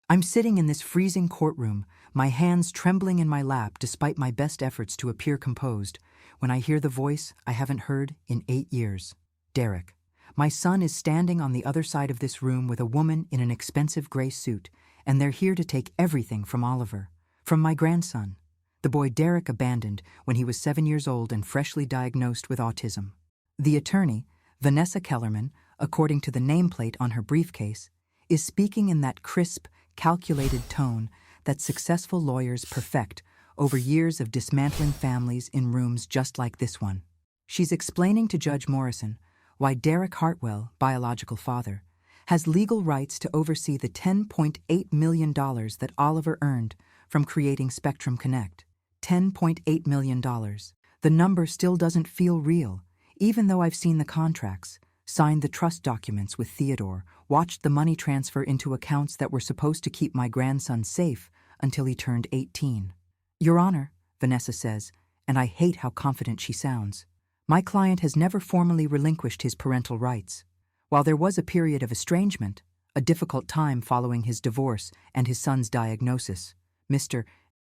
I'm sitting in this freezing courtroom, my hands trembling in my lap despite my best efforts to appear composed, when I hear the voice I haven't heard in 8 years. Derek. My son is standing on the other side of this room with a woman in an expensive gray suit, and they're here to take everything from Oliver, from my grandson, the boy Derek abandoned when he was 7 years old and freshly diagnosed with autism. The attorney, Vanessa Kellerman, according to the nameplate on her briefcase, is speaking in that crisp, calculated tone that successful lawyers perfect over years of dismantling families in rooms just like this one. She's explaining to Judge Morrison why Derek Hartwell, biological father, has legal rights to oversee the $10.8 million that Oliver earned from creating Spectrum Connect. $10.8 million. The number still doesn't feel real, even though I've seen the contracts, signed the trust documents with Theodore, watched the money transfer into accounts that were supposed to keep my grandson safe until he turned 18. Your Honor, Vanessa says, and I hate how confident she sounds. My client has never formally relinquished his parental rights. While there was a period of estrangement, a difficult time following his divorce and his son's diagnosis, Mr.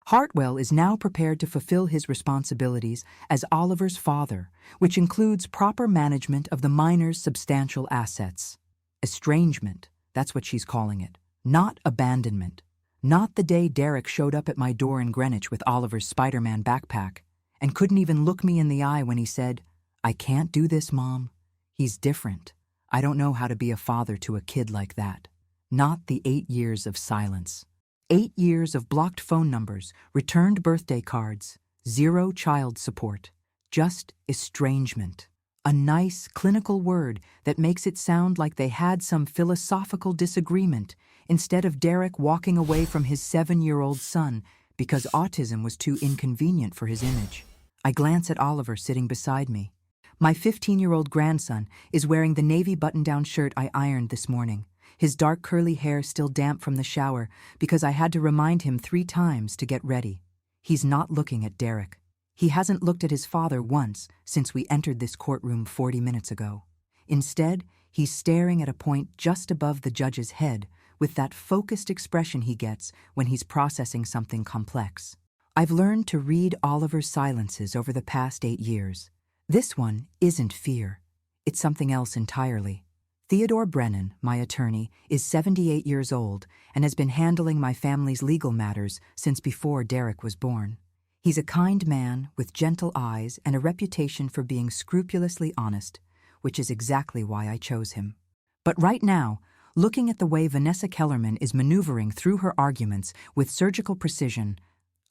Hartwell is now prepared to fulfill his responsibilities as Oliver's father, which includes proper management of the minor's substantial assets. Estrangement, that's what she's calling it, not abandonment. Not the day Derek showed up at my door in Greenwich with Oliver's Spider-Man backpack and couldn't even look me in the eye when he said, "I can't do this, Mom. He's different. I don't know how to be a father to a kid like that." Not the 8 years of silence. 8 years of blocked phone numbers, returned birthday cards, zero child support. Just estrangement. A nice, clinical word that makes it sound like they had some philosophical disagreement instead of Derek walking away from his 7-year-old son because autism was too inconvenient for his image. I glance at Oliver sitting beside me. My 15-year-old grandson is wearing the navy button-down shirt I ironed this morning, his dark curly hair still damp from the shower because I had to remind him 3 times to get ready. He's not looking at Derek. He hasn't looked at his father once since we entered this courtroom 40 minutes ago. Instead, he's staring at a point just above the judge's head with that focused expression he gets when he's processing something complex. I've learned to read Oliver's silences over the past 8 years. This one isn't fear. It's something else entirely. Theodore Brennan, my attorney, is 78 years old and has been handling my family's legal matters since before Derek was born. He's a kind man with gentle eyes and a reputation for being scrupulously honest, which is exactly why I chose him. But right now, looking at the way Vanessa Kellerman is maneuvering through her arguments with surgical precision,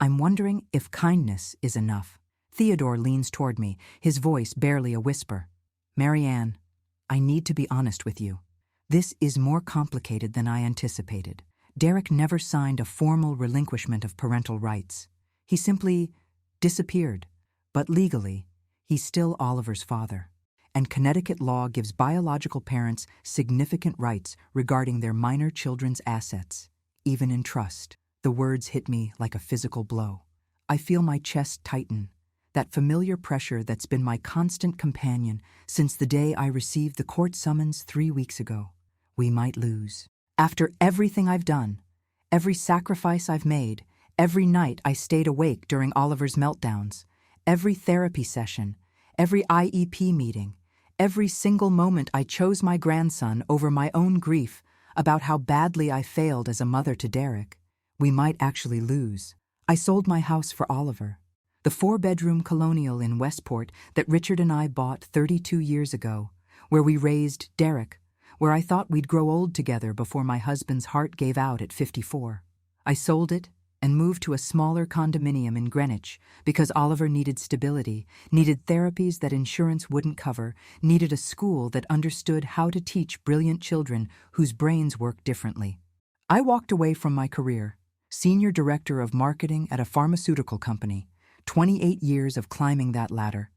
I'm wondering if kindness is enough. Theodore leans toward me, his voice barely a whisper. "Marianne, I need to be honest with you. This is more complicated than I anticipated. Derek never signed a formal relinquishment of parental rights. He simply disappeared. But legally, he's still Oliver's father. And Connecticut law gives biological parents significant rights regarding their minor children's assets, even in trust." The words hit me like a physical blow. I feel my chest tighten, that familiar pressure that's been my constant companion since the day I received the court summons 3 weeks ago. We might lose. After everything I've done, every sacrifice I've made, every night I stayed awake during Oliver's meltdowns, every therapy session, every IEP meeting, every single moment I chose my grandson over my own grief about how badly I failed as a mother to Derek, we might actually lose. I sold my house for Oliver, the 4-bedroom colonial in Westport that Richard and I bought 32 years ago, where we raised Derek, where I thought we'd grow old together before my husband's heart gave out at 54. I sold it and moved to a smaller condominium in Greenwich because Oliver needed stability, needed therapies that insurance wouldn't cover, needed a school that understood how to teach brilliant children whose brains work differently. I walked away from my career, senior director of marketing at a pharmaceutical company, 28 years of climbing that ladder,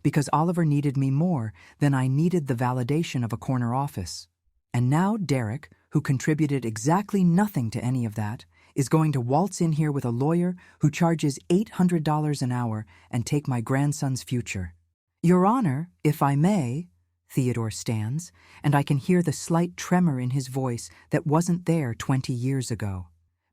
because Oliver needed me more than I needed the validation of a corner office. And now Derek, who contributed exactly nothing to any of that, is going to waltz in here with a lawyer who charges $800 an hour and take my grandson's future. Your Honor, if I may, Theodore stands, and I can hear the slight tremor in his voice that wasn't there 20 years ago.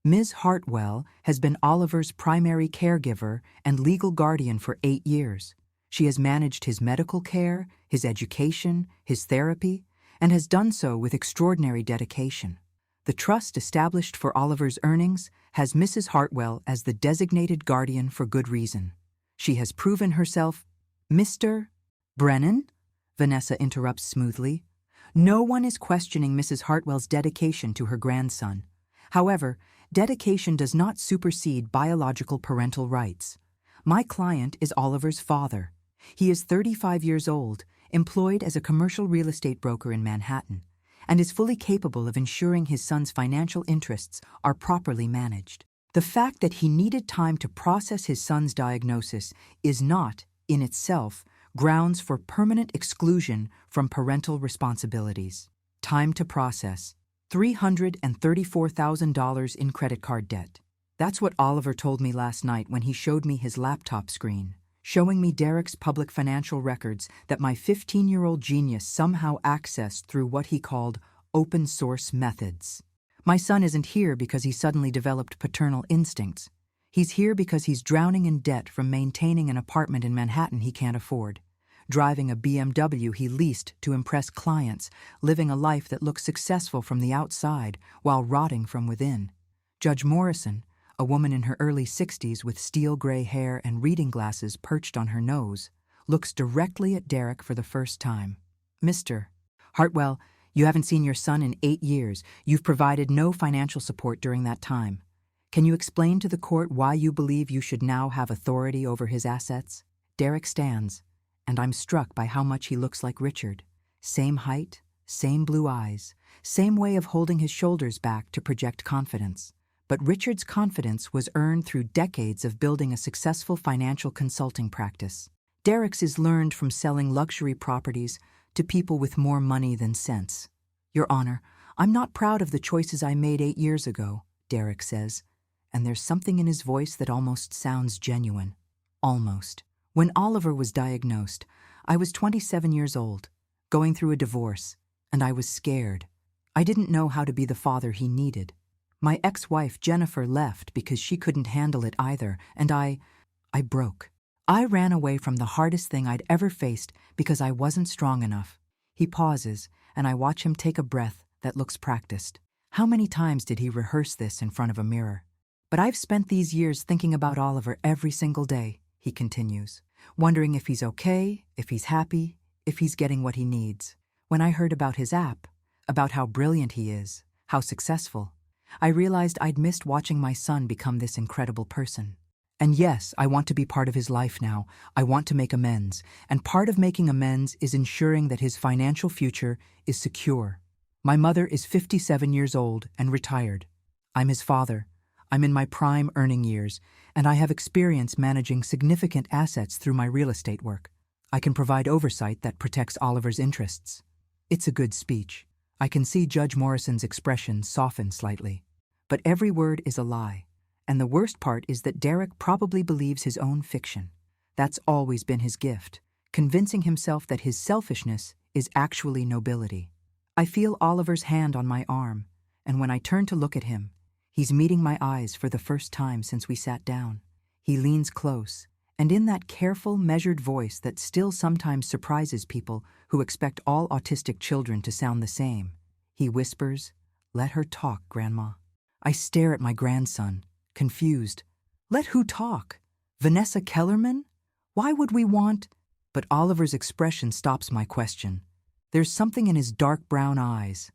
Ms. Hartwell has been Oliver's primary caregiver and legal guardian for 8 years. She has managed his medical care, his education, his therapy, and has done so with extraordinary dedication. The trust established for Oliver's earnings has Mrs. Hartwell as the designated guardian for good reason. She has proven herself. Mr. Brennan? Vanessa interrupts smoothly. No one is questioning Mrs. Hartwell's dedication to her grandson. However, dedication does not supersede biological parental rights. My client is Oliver's father. He is 35 years old, employed as a commercial real estate broker in Manhattan, and is fully capable of ensuring his son's financial interests are properly managed. The fact that he needed time to process his son's diagnosis is not, in itself, grounds for permanent exclusion from parental responsibilities. Time to process. $334,000 in credit card debt. That's what Oliver told me last night when he showed me his laptop screen, showing me Derek's public financial records that my 15-year-old genius somehow accessed through what he called open source methods. My son isn't here because he suddenly developed paternal instincts. He's here because he's drowning in debt from maintaining an apartment in Manhattan he can't afford, driving a BMW he leased to impress clients, living a life that looks successful from the outside while rotting from within. Judge Morrison, a woman in her early 60s with steel gray hair and reading glasses perched on her nose, looks directly at Derek for the first time. Mr. Hartwell, you haven't seen your son in 8 years. You've provided no financial support during that time. Can you explain to the court why you believe you should now have authority over his assets? Derek stands, and I'm struck by how much he looks like Richard. Same height, same blue eyes, same way of holding his shoulders back to project confidence. But Richard's confidence was earned through decades of building a successful financial consulting practice. Derek's is learned from selling luxury properties to people with more money than sense. Your Honor, I'm not proud of the choices I made 8 years ago, Derek says, and there's something in his voice that almost sounds genuine. Almost. When Oliver was diagnosed, I was 27 years old, going through a divorce, and I was scared. I didn't know how to be the father he needed. My ex-wife Jennifer left because she couldn't handle it either, and I broke. I ran away from the hardest thing I'd ever faced because I wasn't strong enough. He pauses, and I watch him take a breath that looks practiced. How many times did he rehearse this in front of a mirror? But I've spent these years thinking about Oliver every single day, he continues, wondering if he's okay, if he's happy, if he's getting what he needs. When I heard about his app, about how brilliant he is, how successful, I realized I'd missed watching my son become this incredible person. And yes, I want to be part of his life now. I want to make amends. And part of making amends is ensuring that his financial future is secure. My mother is 57 years old and retired. I'm his father. I'm in my prime earning years, and I have experience managing significant assets through my real estate work. I can provide oversight that protects Oliver's interests. It's a good speech. I can see Judge Morrison's expression soften slightly. But every word is a lie. And the worst part is that Derek probably believes his own fiction. That's always been his gift, convincing himself that his selfishness is actually nobility. I feel Oliver's hand on my arm, and when I turn to look at him, he's meeting my eyes for the first time since we sat down. He leans close, and in that careful, measured voice that still sometimes surprises people who expect all autistic children to sound the same, he whispers, "Let her talk, Grandma." I stare at my grandson, confused. Let who talk? Vanessa Kellerman? Why would we want? But Oliver's expression stops my question. There's something in his dark brown eyes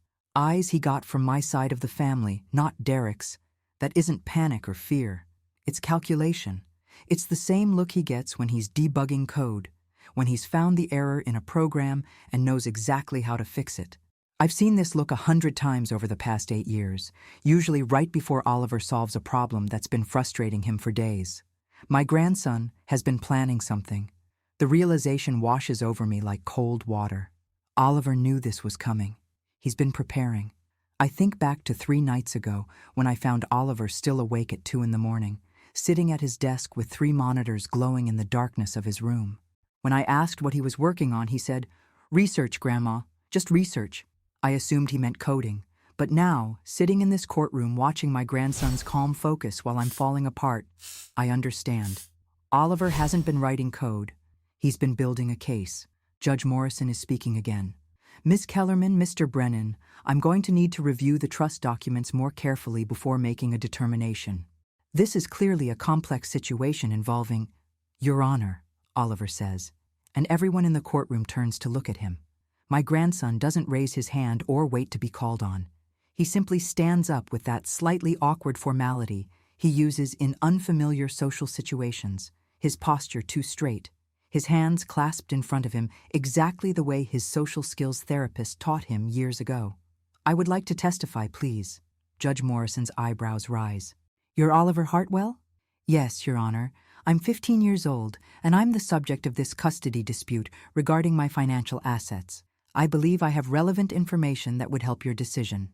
he got from my side of the family, not Derek's, that isn't panic or fear. It's calculation. It's the same look he gets when he's debugging code, when he's found the error in a program and knows exactly how to fix it. I've seen this look 100 times over the past 8 years, usually right before Oliver solves a problem that's been frustrating him for days. My grandson has been planning something. The realization washes over me like cold water. Oliver knew this was coming. He's been preparing. I think back to 3 nights ago when I found Oliver still awake at 2 a.m, sitting at his desk with 3 monitors glowing in the darkness of his room. When I asked what he was working on, he said, "Research, Grandma, just research." I assumed he meant coding, But now, sitting in this courtroom watching my grandson's calm focus while I'm falling apart, I understand. Oliver hasn't been writing code. He's been building a case. Judge Morrison is speaking again. Miss Kellerman, Mr. Brennan, I'm going to need to review the trust documents more carefully before making a determination. This is clearly a complex situation involving— Your Honor, Oliver says, and everyone in the courtroom turns to look at him. My grandson doesn't raise his hand or wait to be called on. He simply stands up with that slightly awkward formality he uses in unfamiliar social situations, his posture too straight, his hands clasped in front of him exactly the way his social skills therapist taught him years ago. I would like to testify, please. Judge Morrison's eyebrows rise. You're Oliver Hartwell? Yes, Your Honor. I'm 15 years old, and I'm the subject of this custody dispute regarding my financial assets. I believe I have relevant information that would help your decision.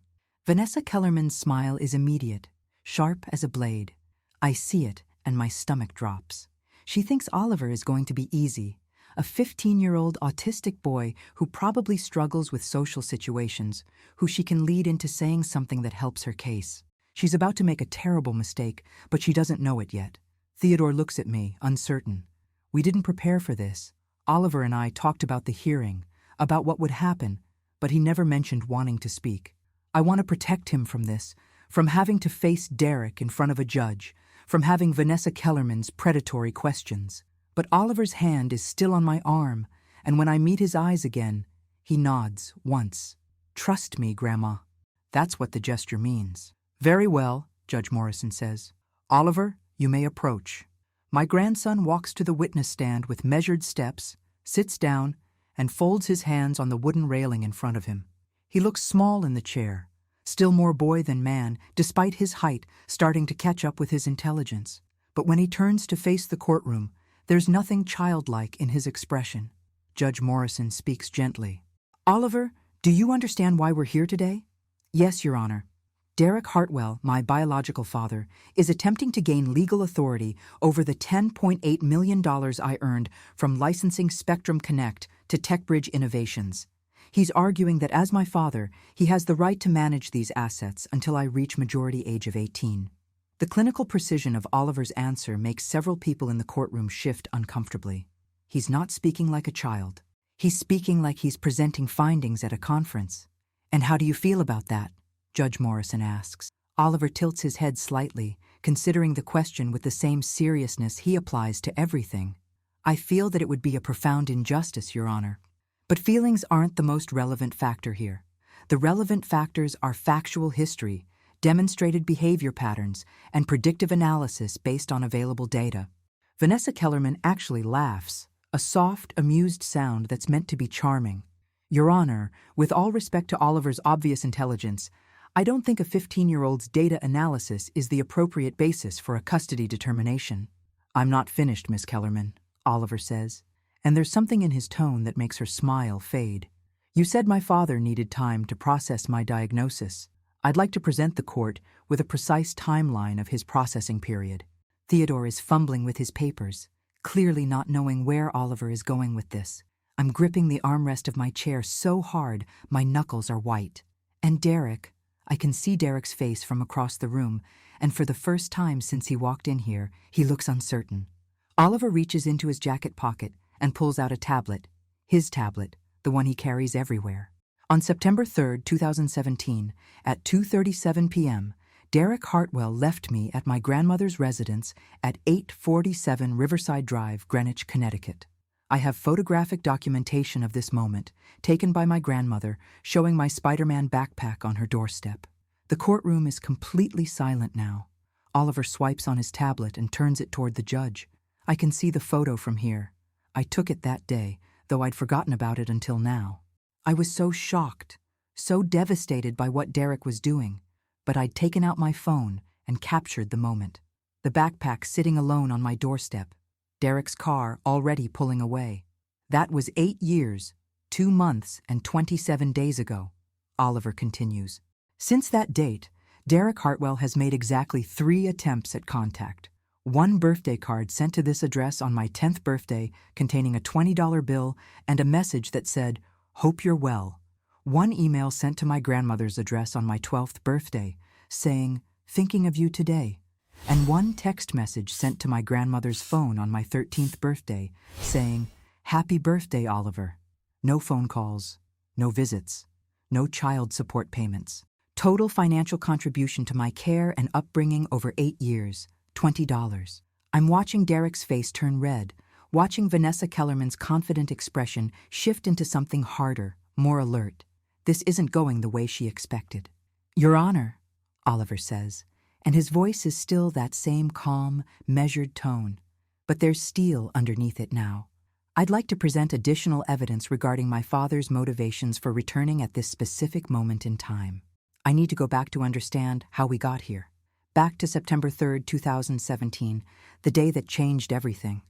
Vanessa Kellerman's smile is immediate, sharp as a blade. I see it, and my stomach drops. She thinks Oliver is going to be easy, a 15-year-old autistic boy who probably struggles with social situations, who she can lead into saying something that helps her case. She's about to make a terrible mistake, but she doesn't know it yet. Theodore looks at me, uncertain. We didn't prepare for this. Oliver and I talked about the hearing, about what would happen, but he never mentioned wanting to speak. I want to protect him from this, from having to face Derek in front of a judge, from having Vanessa Kellerman's predatory questions. But Oliver's hand is still on my arm, and when I meet his eyes again, he nods once. Trust me, Grandma. That's what the gesture means. Very well, Judge Morrison says. Oliver, you may approach. My grandson walks to the witness stand with measured steps, sits down, and folds his hands on the wooden railing in front of him. He looks small in the chair, still more boy than man, despite his height starting to catch up with his intelligence. But when he turns to face the courtroom, there's nothing childlike in his expression. Judge Morrison speaks gently. Oliver, do you understand why we're here today? Yes, Your Honor. Derek Hartwell, my biological father, is attempting to gain legal authority over the $10.8 million I earned from licensing Spectrum Connect to TechBridge Innovations. He's arguing that as my father, he has the right to manage these assets until I reach majority age of 18. The clinical precision of Oliver's answer makes several people in the courtroom shift uncomfortably. He's not speaking like a child. He's speaking like he's presenting findings at a conference. And how do you feel about that? Judge Morrison asks. Oliver tilts his head slightly, considering the question with the same seriousness he applies to everything. I feel that it would be a profound injustice, Your Honor. But feelings aren't the most relevant factor here. The relevant factors are factual history, demonstrated behavior patterns, and predictive analysis based on available data. Vanessa Kellerman actually laughs, a soft, amused sound that's meant to be charming. Your Honor, with all respect to Oliver's obvious intelligence, I don't think a 15-year-old's data analysis is the appropriate basis for a custody determination. I'm not finished, Miss Kellerman, Oliver says, and there's something in his tone that makes her smile fade. You said my father needed time to process my diagnosis. I'd like to present the court with a precise timeline of his processing period. Theodore is fumbling with his papers, clearly not knowing where Oliver is going with this. I'm gripping the armrest of my chair so hard my knuckles are white. And Derek, I can see Derek's face from across the room, and for the first time since he walked in here, he looks uncertain. Oliver reaches into his jacket pocket and pulls out a tablet, his tablet, the one he carries everywhere. On September 3, 2017, at 2:37 p.m., Derek Hartwell left me at my grandmother's residence at 847 Riverside Drive, Greenwich, Connecticut. I have photographic documentation of this moment, taken by my grandmother, showing my Spider-Man backpack on her doorstep. The courtroom is completely silent now. Oliver swipes on his tablet and turns it toward the judge. I can see the photo from here. I took it that day, though I'd forgotten about it until now. I was so shocked, so devastated by what Derek was doing, but I'd taken out my phone and captured the moment. The backpack sitting alone on my doorstep, Derek's car already pulling away. That was 8 years, 2 months, and 27 days ago, Oliver continues. Since that date, Derek Hartwell has made exactly 3 attempts at contact. 1 birthday card sent to this address on my 10th birthday containing a $20 bill and a message that said, "Hope you're well." One email sent to my grandmother's address on my 12th birthday, saying, "Thinking of you today." And one text message sent to my grandmother's phone on my 13th birthday, saying, "Happy birthday, Oliver." No phone calls, no visits, no child support payments. Total financial contribution to my care and upbringing over 8 years, $20. I'm watching Derek's face turn red, watching Vanessa Kellerman's confident expression shift into something harder, more alert. This isn't going the way she expected. "Your Honor," Oliver says, and his voice is still that same calm, measured tone, but there's steel underneath it now. "I'd like to present additional evidence regarding my father's motivations for returning at this specific moment in time. I need to go back to understand how we got here. Back to September 3rd, 2017, the day that changed everything.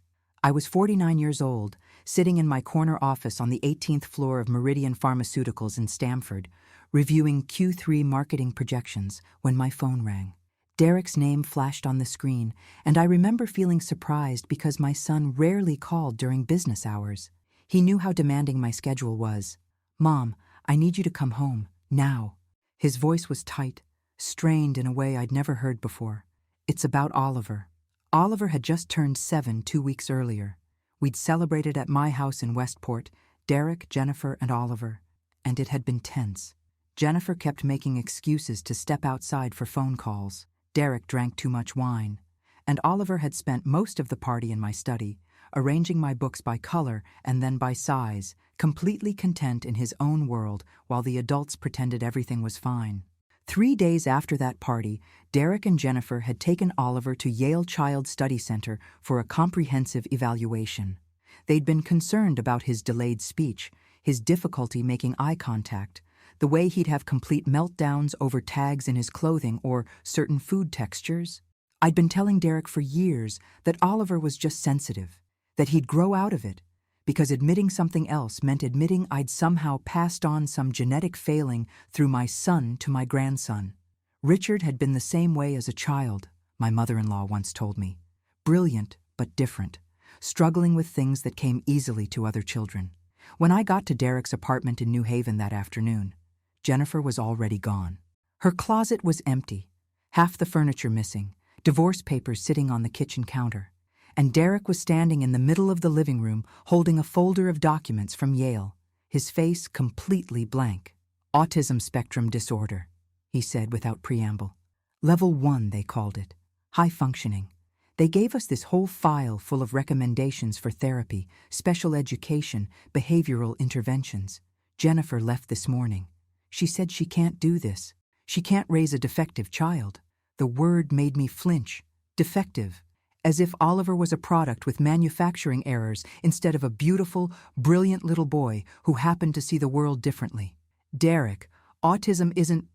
I was 49 years old, sitting in my corner office on the 18th floor of Meridian Pharmaceuticals in Stamford, reviewing Q3 marketing projections, when my phone rang. Derek's name flashed on the screen, and I remember feeling surprised because my son rarely called during business hours. He knew how demanding my schedule was. "Mom, I need you to come home, now." His voice was tight, strained in a way I'd never heard before. "It's about Oliver." Oliver had just turned 7 2 weeks earlier. We'd celebrated at my house in Westport, Derek, Jennifer, and Oliver, and it had been tense. Jennifer kept making excuses to step outside for phone calls. Derek drank too much wine, and Oliver had spent most of the party in my study, arranging my books by color and then by size, completely content in his own world while the adults pretended everything was fine. 3 days after that party, Derek and Jennifer had taken Oliver to Yale Child Study Center for a comprehensive evaluation. They'd been concerned about his delayed speech, his difficulty making eye contact, the way he'd have complete meltdowns over tags in his clothing or certain food textures. I'd been telling Derek for years that Oliver was just sensitive, that he'd grow out of it, because admitting something else meant admitting I'd somehow passed on some genetic failing through my son to my grandson. Richard had been the same way as a child, my mother-in-law once told me. Brilliant, but different, struggling with things that came easily to other children. When I got to Derek's apartment in New Haven that afternoon, Jennifer was already gone. Her closet was empty, half the furniture missing, divorce papers sitting on the kitchen counter, and Derek was standing in the middle of the living room holding a folder of documents from Yale, his face completely blank. "Autism spectrum disorder," he said without preamble. "Level 1, they called it. High functioning. They gave us this whole file full of recommendations for therapy, special education, behavioral interventions. Jennifer left this morning. She said she can't do this. She can't raise a defective child." The word made me flinch. Defective. As if Oliver was a product with manufacturing errors instead of a beautiful, brilliant little boy who happened to see the world differently. "Derek, autism isn't—"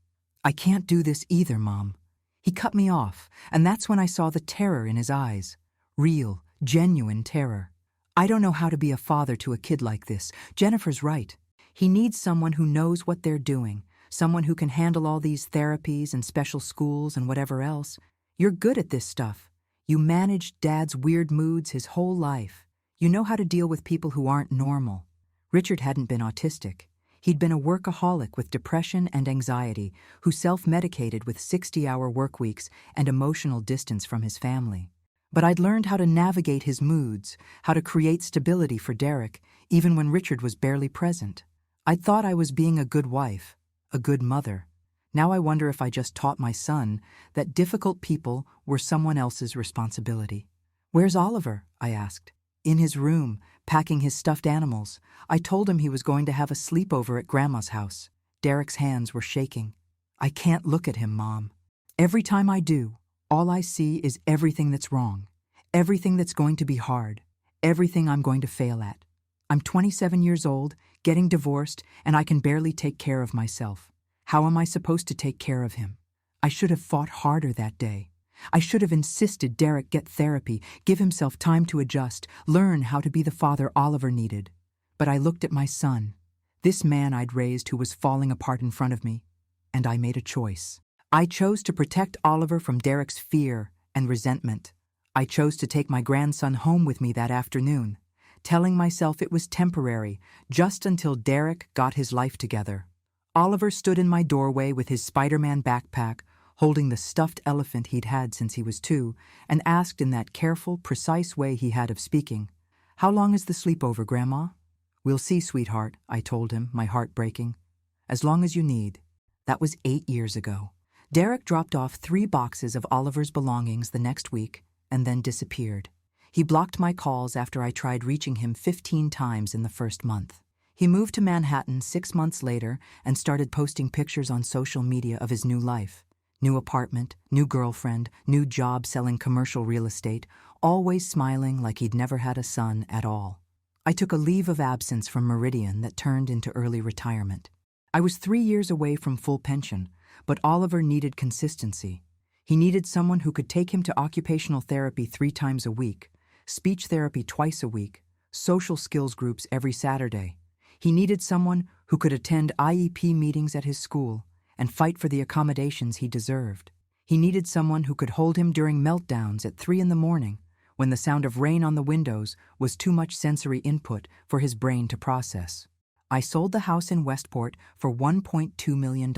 "I can't do this either, Mom." He cut me off, and that's when I saw the terror in his eyes. Real, genuine terror. "I don't know how to be a father to a kid like this. Jennifer's right. He needs someone who knows what they're doing, someone who can handle all these therapies and special schools and whatever else. You're good at this stuff. You managed Dad's weird moods his whole life. You know how to deal with people who aren't normal." Richard hadn't been autistic. He'd been a workaholic with depression and anxiety who self-medicated with 60-hour work weeks and emotional distance from his family. But I'd learned how to navigate his moods, how to create stability for Derek, even when Richard was barely present. I'd thought I was being a good wife, a good mother. Now I wonder if I just taught my son that difficult people were someone else's responsibility. "Where's Oliver?" I asked. "In his room, packing his stuffed animals. I told him he was going to have a sleepover at Grandma's house." Derek's hands were shaking. "I can't look at him, Mom. Every time I do, all I see is everything that's wrong, everything that's going to be hard, everything I'm going to fail at. I'm 27 years old, getting divorced, and I can barely take care of myself. How am I supposed to take care of him? I should have fought harder that day. I should have insisted Derek get therapy, give himself time to adjust, learn how to be the father Oliver needed. But I looked at my son, this man I'd raised who was falling apart in front of me, and I made a choice. I chose to protect Oliver from Derek's fear and resentment. I chose to take my grandson home with me that afternoon, telling myself it was temporary, just until Derek got his life together. Oliver stood in my doorway with his Spider-Man backpack, holding the stuffed elephant he'd had since he was 2, and asked in that careful, precise way he had of speaking, "How long is the sleepover, Grandma?" "We'll see, sweetheart," I told him, my heart breaking. "As long as you need." That was 8 years ago. Derek dropped off 3 boxes of Oliver's belongings the next week and then disappeared. He blocked my calls after I tried reaching him 15 times in the first month. He moved to Manhattan 6 months later and started posting pictures on social media of his new life. New apartment, new girlfriend, new job selling commercial real estate, always smiling like he'd never had a son at all. I took a leave of absence from Meridian that turned into early retirement. I was 3 years away from full pension, but Oliver needed consistency. He needed someone who could take him to occupational therapy 3 times a week, speech therapy twice a week, social skills groups every Saturday. He needed someone who could attend IEP meetings at his school and fight for the accommodations he deserved. He needed someone who could hold him during meltdowns at 3 in the morning when the sound of rain on the windows was too much sensory input for his brain to process. I sold the house in Westport for $1.2 million.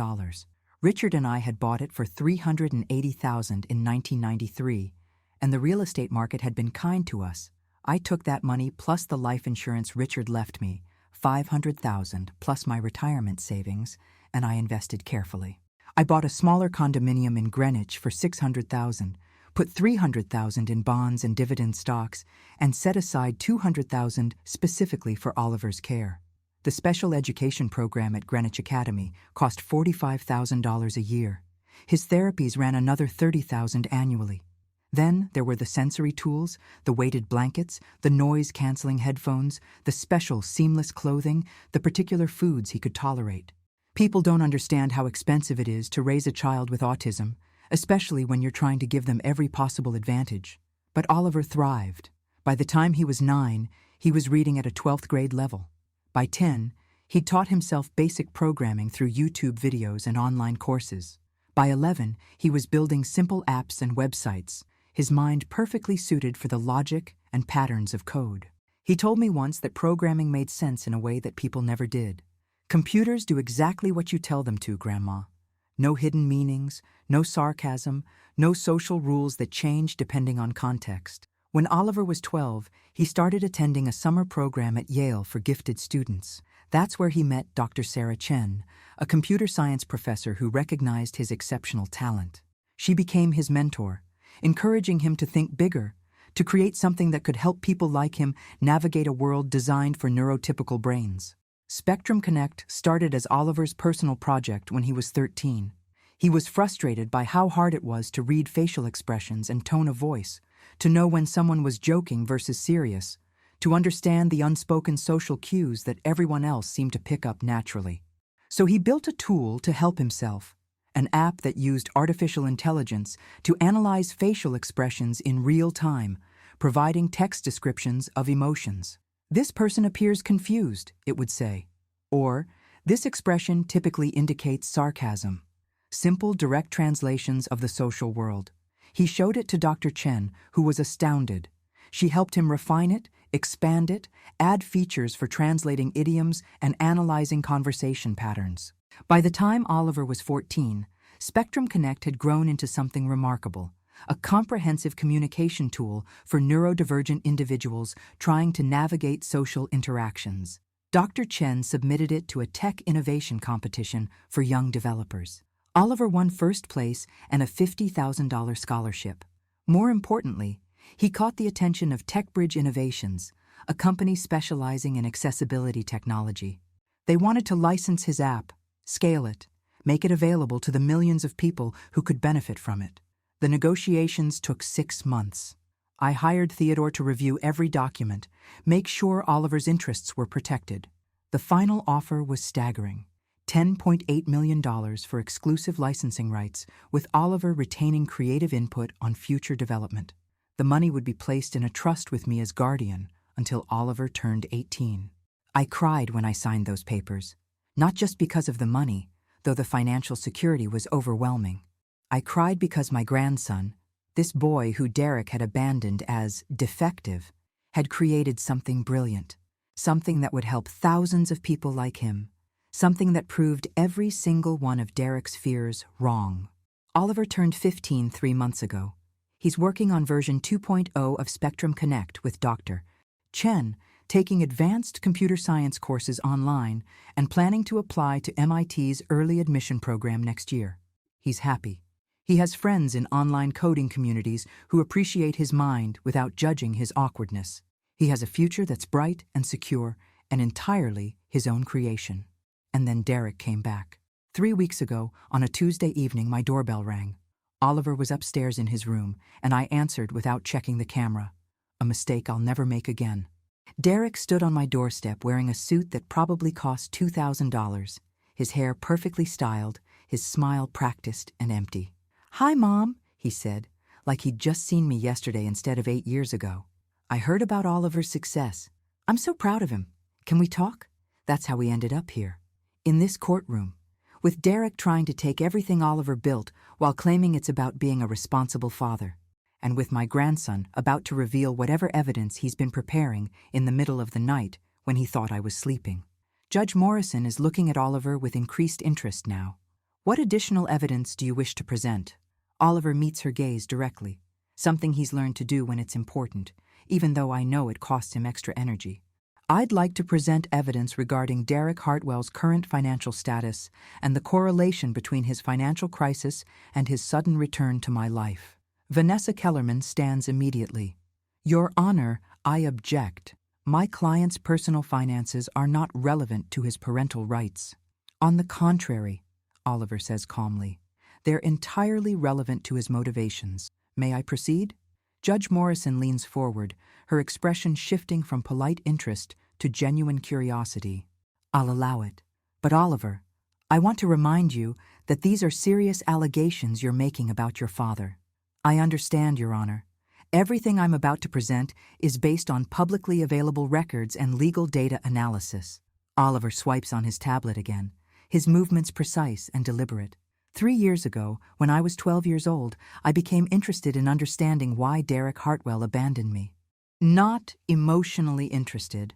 Richard and I had bought it for $380,000 in 1993, and the real estate market had been kind to us. I took that money plus the life insurance Richard left me, $500,000 plus my retirement savings, and I invested carefully. I bought a smaller condominium in Greenwich for $600,000, put $300,000 in bonds and dividend stocks, and set aside $200,000 specifically for Oliver's care. The special education program at Greenwich Academy cost $45,000 a year. His therapies ran another $30,000 annually. Then there were the sensory tools, the weighted blankets, the noise-canceling headphones, the special seamless clothing, the particular foods he could tolerate. People don't understand how expensive it is to raise a child with autism, especially when you're trying to give them every possible advantage. But Oliver thrived. By the time he was 9, he was reading at a 12th grade level. By 10, he taught himself basic programming through YouTube videos and online courses. By 11, he was building simple apps and websites, his mind perfectly suited for the logic and patterns of code. He told me once that programming made sense in a way that people never did. Computers do exactly what you tell them to, Grandma. No hidden meanings, no sarcasm, no social rules that change depending on context. When Oliver was 12, he started attending a summer program at Yale for gifted students. That's where he met Dr. Sarah Chen, a computer science professor who recognized his exceptional talent. She became his mentor, encouraging him to think bigger, to create something that could help people like him navigate a world designed for neurotypical brains. Spectrum Connect started as Oliver's personal project when he was 13. He was frustrated by how hard it was to read facial expressions and tone of voice, to know when someone was joking versus serious, to understand the unspoken social cues that everyone else seemed to pick up naturally. So he built a tool to help himself, an app that used artificial intelligence to analyze facial expressions in real time, providing text descriptions of emotions. "This person appears confused," it would say. Or, "This expression typically indicates sarcasm." Simple, direct translations of the social world. He showed it to Dr. Chen, who was astounded. She helped him refine it, expand it, add features for translating idioms and analyzing conversation patterns. By the time Oliver was 14, Spectrum Connect had grown into something remarkable, a comprehensive communication tool for neurodivergent individuals trying to navigate social interactions. Dr. Chen submitted it to a tech innovation competition for young developers. Oliver won first place and a $50,000 scholarship. More importantly, he caught the attention of TechBridge Innovations, a company specializing in accessibility technology. They wanted to license his app, scale it, make it available to the millions of people who could benefit from it. The negotiations took 6 months. I hired Theodore to review every document, make sure Oliver's interests were protected. The final offer was staggering: $10.8 million for exclusive licensing rights, with Oliver retaining creative input on future development. The money would be placed in a trust with me as guardian until Oliver turned 18. I cried when I signed those papers, not just because of the money, though the financial security was overwhelming. I cried because my grandson, this boy who Derek had abandoned as defective, had created something brilliant, something that would help thousands of people like him, something that proved every single one of Derek's fears wrong. Oliver turned 15 3 months ago. He's working on version 2.0 of Spectrum Connect with Dr. Chen, taking advanced computer science courses online and planning to apply to MIT's early admission program next year. He's happy. He has friends in online coding communities who appreciate his mind without judging his awkwardness. He has a future that's bright and secure and entirely his own creation. And then Derek came back. 3 weeks ago, on a Tuesday evening, my doorbell rang. Oliver was upstairs in his room, and I answered without checking the camera. A mistake I'll never make again. Derek stood on my doorstep wearing a suit that probably cost $2,000, his hair perfectly styled, his smile practiced and empty. "Hi, Mom," he said, like he'd just seen me yesterday instead of 8 years ago. "I heard about Oliver's success. I'm so proud of him. Can we talk?" That's how we ended up here, in this courtroom, with Derek trying to take everything Oliver built while claiming it's about being a responsible father, and with my grandson about to reveal whatever evidence he's been preparing in the middle of the night when he thought I was sleeping. Judge Morrison is looking at Oliver with increased interest now. "What additional evidence do you wish to present?" Oliver meets her gaze directly, something he's learned to do when it's important, even though I know it costs him extra energy. "I'd like to present evidence regarding Derek Hartwell's current financial status and the correlation between his financial crisis and his sudden return to my life." Vanessa Kellerman stands immediately. "Your Honor, I object. My client's personal finances are not relevant to his parental rights." "On the contrary," Oliver says calmly, "they're entirely relevant to his motivations. May I proceed?" Judge Morrison leans forward, her expression shifting from polite interest to genuine curiosity. "I'll allow it. But Oliver, I want to remind you that these are serious allegations you're making about your father." "I understand, Your Honor. Everything I'm about to present is based on publicly available records and legal data analysis." Oliver swipes on his tablet again, his movements precise and deliberate. 3 years ago, when I was 12 years old, I became interested in understanding why Derek Hartwell abandoned me. Not emotionally interested.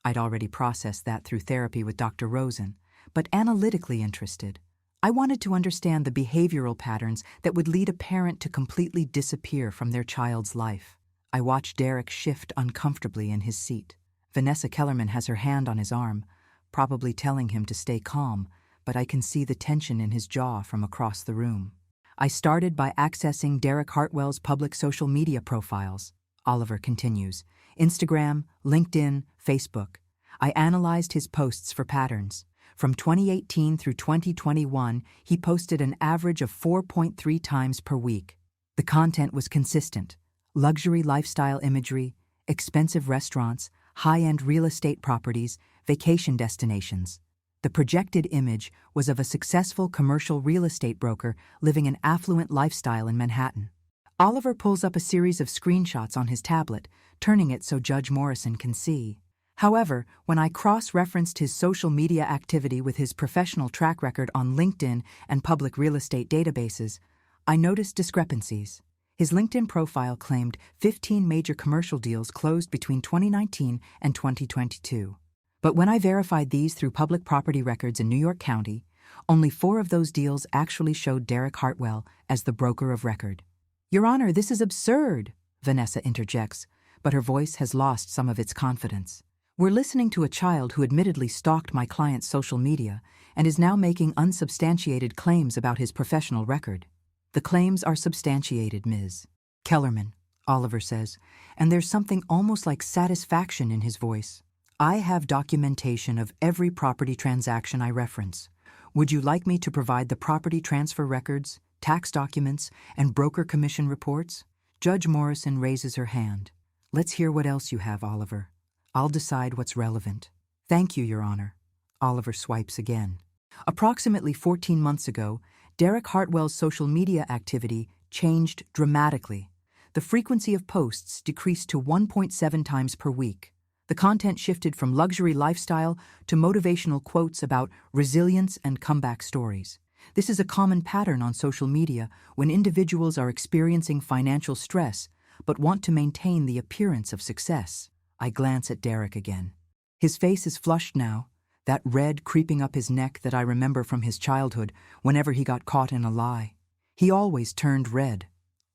I'd already processed that through therapy with Dr. Rosen, but analytically interested. I wanted to understand the behavioral patterns that would lead a parent to completely disappear from their child's life. I watched Derek shift uncomfortably in his seat. Vanessa Kellerman has her hand on his arm, probably telling him to stay calm, but I can see the tension in his jaw from across the room. "I started by accessing Derek Hartwell's public social media profiles," Oliver continues. "Instagram, LinkedIn, Facebook. I analyzed his posts for patterns. From 2018 through 2021, he posted an average of 4.3 times per week. The content was consistent: luxury lifestyle imagery, expensive restaurants, high-end real estate properties, vacation destinations. The projected image was of a successful commercial real estate broker living an affluent lifestyle in Manhattan." Oliver pulls up a series of screenshots on his tablet, turning it so Judge Morrison can see. However, when I cross-referenced his social media activity with his professional track record on LinkedIn and public real estate databases, I noticed discrepancies. His LinkedIn profile claimed 15 major commercial deals closed between 2019 and 2022. But when I verified these through public property records in New York County, only 4 of those deals actually showed Derek Hartwell as the broker of record. "Your Honor, this is absurd," Vanessa interjects, but her voice has lost some of its confidence. "We're listening to a child who admittedly stalked my client's social media and is now making unsubstantiated claims about his professional record." "The claims are substantiated, Ms. Kellerman," Oliver says, and there's something almost like satisfaction in his voice. "I have documentation of every property transaction I reference. Would you like me to provide the property transfer records, tax documents, and broker commission reports?" Judge Morrison raises her hand. "Let's hear what else you have, Oliver. I'll decide what's relevant." "Thank you, Your Honor." Oliver swipes again. Approximately 14 months ago, Derek Hartwell's social media activity changed dramatically. The frequency of posts decreased to 1.7 times per week. The content shifted from luxury lifestyle to motivational quotes about resilience and comeback stories. This is a common pattern on social media when individuals are experiencing financial stress but want to maintain the appearance of success. I glance at Derek again. His face is flushed now, that red creeping up his neck that I remember from his childhood whenever he got caught in a lie. He always turned red.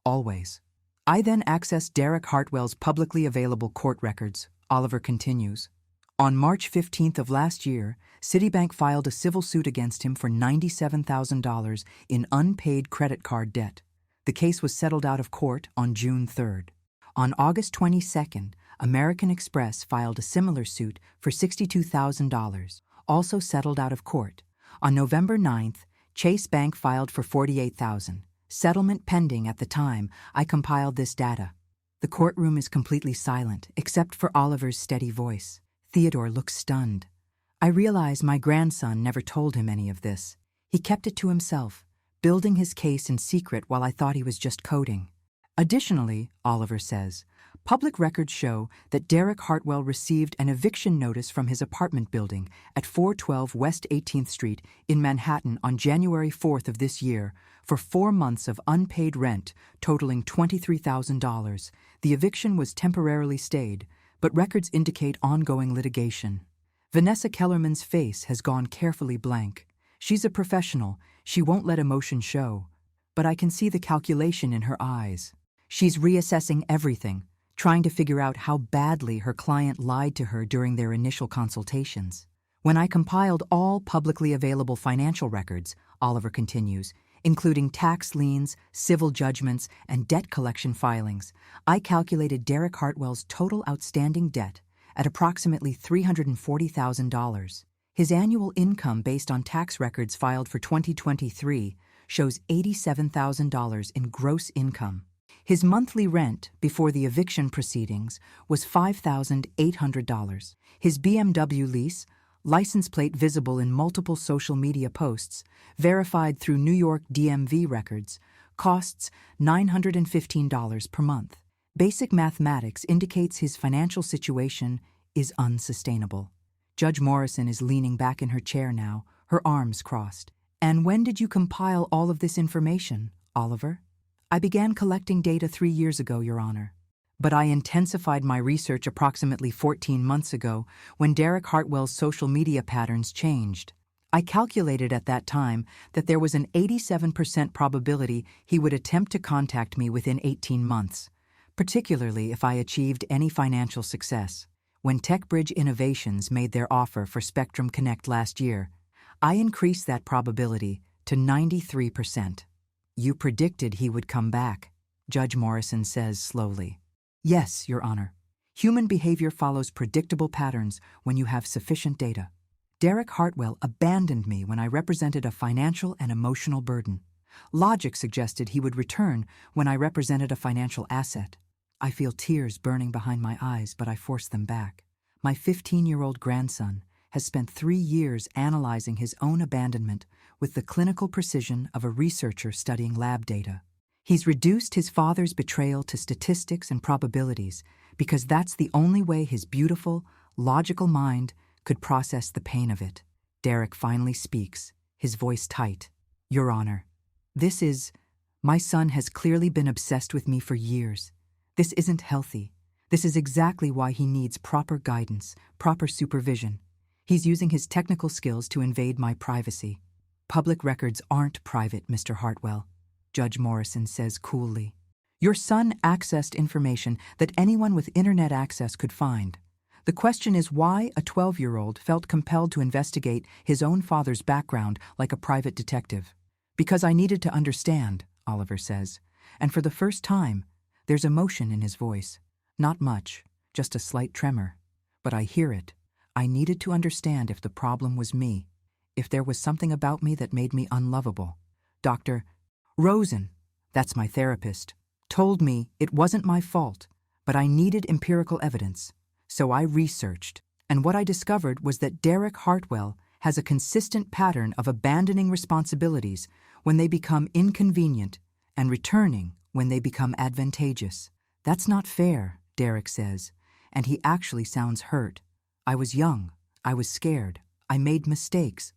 Always. I then accessed Derek Hartwell's publicly available court records, Oliver continues. On March 15th of last year, Citibank filed a civil suit against him for $97,000 in unpaid credit card debt. The case was settled out of court on June 3rd. On August 22nd, American Express filed a similar suit for $62,000, also settled out of court. On November 9th, Chase Bank filed for $48,000. Settlement pending at the time I compiled this data. The courtroom is completely silent, except for Oliver's steady voice. Theodore looks stunned. I realize my grandson never told him any of this. He kept it to himself, building his case in secret while I thought he was just coding. Additionally, Oliver says, public records show that Derek Hartwell received an eviction notice from his apartment building at 412 West 18th Street in Manhattan on January 4th of this year for 4 months of unpaid rent totaling $23,000. The eviction was temporarily stayed, but records indicate ongoing litigation. Vanessa Kellerman's face has gone carefully blank. She's a professional. She won't let emotion show. But I can see the calculation in her eyes. She's reassessing everything, trying to figure out how badly her client lied to her during their initial consultations. When I compiled all publicly available financial records, Oliver continues, including tax liens, civil judgments, and debt collection filings, I calculated Derek Hartwell's total outstanding debt at approximately $340,000. His annual income based on tax records filed for 2023 shows $87,000 in gross income. His monthly rent before the eviction proceedings was $5,800. His BMW lease, license plate visible in multiple social media posts, verified through New York DMV records, costs $915 per month. Basic mathematics indicates his financial situation is unsustainable. Judge Morrison is leaning back in her chair now, her arms crossed. And when did you compile all of this information, Oliver? I began collecting data 3 years ago, Your Honor. But I intensified my research approximately 14 months ago when Derek Hartwell's social media patterns changed. I calculated at that time that there was an 87% probability he would attempt to contact me within 18 months, particularly if I achieved any financial success. When TechBridge Innovations made their offer for Spectrum Connect last year, I increased that probability to 93%. You predicted he would come back, Judge Morrison says slowly. Yes, Your Honor. Human behavior follows predictable patterns when you have sufficient data. Derek Hartwell abandoned me when I represented a financial and emotional burden. Logic suggested he would return when I represented a financial asset. I feel tears burning behind my eyes, but I force them back. My 15-year-old grandson has spent 3 years analyzing his own abandonment with the clinical precision of a researcher studying lab data. He's reduced his father's betrayal to statistics and probabilities because that's the only way his beautiful, logical mind could process the pain of it. Derek finally speaks, his voice tight. Your Honor, my son has clearly been obsessed with me for years. This isn't healthy. This is exactly why he needs proper guidance, proper supervision. He's using his technical skills to invade my privacy. Public records aren't private, Mr. Hartwell, Judge Morrison says coolly. Your son accessed information that anyone with internet access could find. The question is why a 12-year-old felt compelled to investigate his own father's background like a private detective. Because I needed to understand, Oliver says, and for the first time, there's emotion in his voice. Not much, just a slight tremor. But I hear it. I needed to understand if the problem was me, if there was something about me that made me unlovable. Dr. Rosen, that's my therapist, told me it wasn't my fault, but I needed empirical evidence. So I researched, and what I discovered was that Derek Hartwell has a consistent pattern of abandoning responsibilities when they become inconvenient and returning when they become advantageous. That's not fair, Derek says, and he actually sounds hurt. I was young. I was scared. I made mistakes.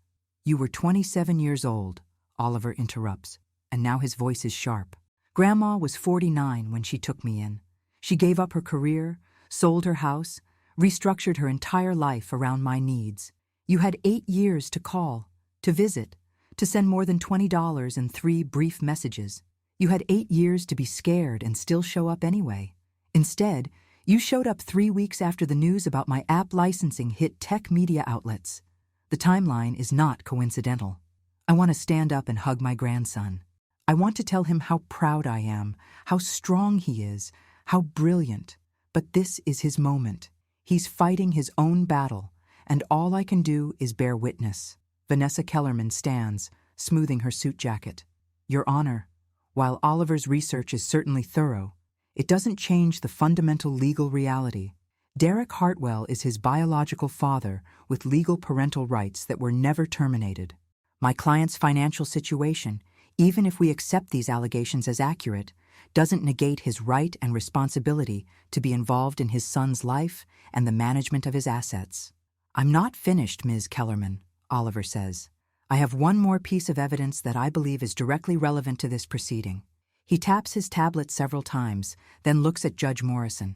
You were 27 years old, Oliver interrupts, and now his voice is sharp. Grandma was 49 when she took me in. She gave up her career, sold her house, restructured her entire life around my needs. You had 8 years to call, to visit, to send more than $20 in 3 brief messages. You had 8 years to be scared and still show up anyway. Instead, you showed up 3 weeks after the news about my app licensing hit tech media outlets. The timeline is not coincidental. I want to stand up and hug my grandson. I want to tell him how proud I am, how strong he is, how brilliant. But this is his moment. He's fighting his own battle, and all I can do is bear witness. Vanessa Kellerman stands, smoothing her suit jacket. Your Honor, while Oliver's research is certainly thorough, it doesn't change the fundamental legal reality. Derek Hartwell is his biological father with legal parental rights that were never terminated. My client's financial situation, even if we accept these allegations as accurate, doesn't negate his right and responsibility to be involved in his son's life and the management of his assets. I'm not finished, Ms. Kellerman, Oliver says. I have one more piece of evidence that I believe is directly relevant to this proceeding. He taps his tablet several times, then looks at Judge Morrison.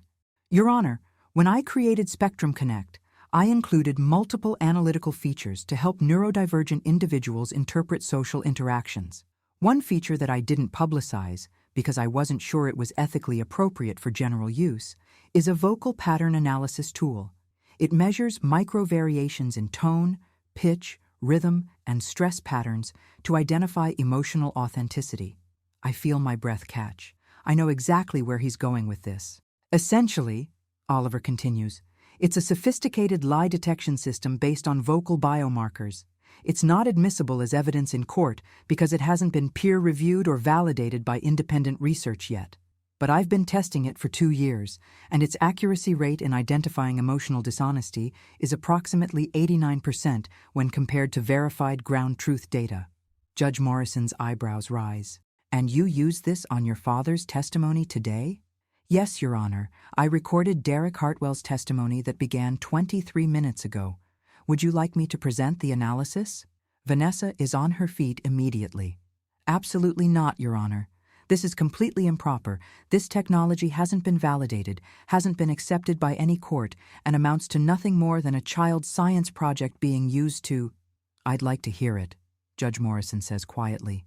Your Honor, when I created Spectrum Connect, I included multiple analytical features to help neurodivergent individuals interpret social interactions. One feature that I didn't publicize, because I wasn't sure it was ethically appropriate for general use, is a vocal pattern analysis tool. It measures micro-variations in tone, pitch, rhythm, and stress patterns to identify emotional authenticity. I feel my breath catch. I know exactly where he's going with this. Essentially, Oliver continues, it's a sophisticated lie detection system based on vocal biomarkers. It's not admissible as evidence in court because it hasn't been peer-reviewed or validated by independent research yet. But I've been testing it for 2 years, and its accuracy rate in identifying emotional dishonesty is approximately 89% when compared to verified ground truth data. Judge Morrison's eyebrows rise. And you used this on your father's testimony today? Yes, Your Honor. I recorded Derek Hartwell's testimony that began 23 minutes ago. Would you like me to present the analysis? Vanessa is on her feet immediately. Absolutely not, Your Honor. This is completely improper. This technology hasn't been validated, hasn't been accepted by any court, and amounts to nothing more than a child science project being used to— I'd like to hear it, Judge Morrison says quietly.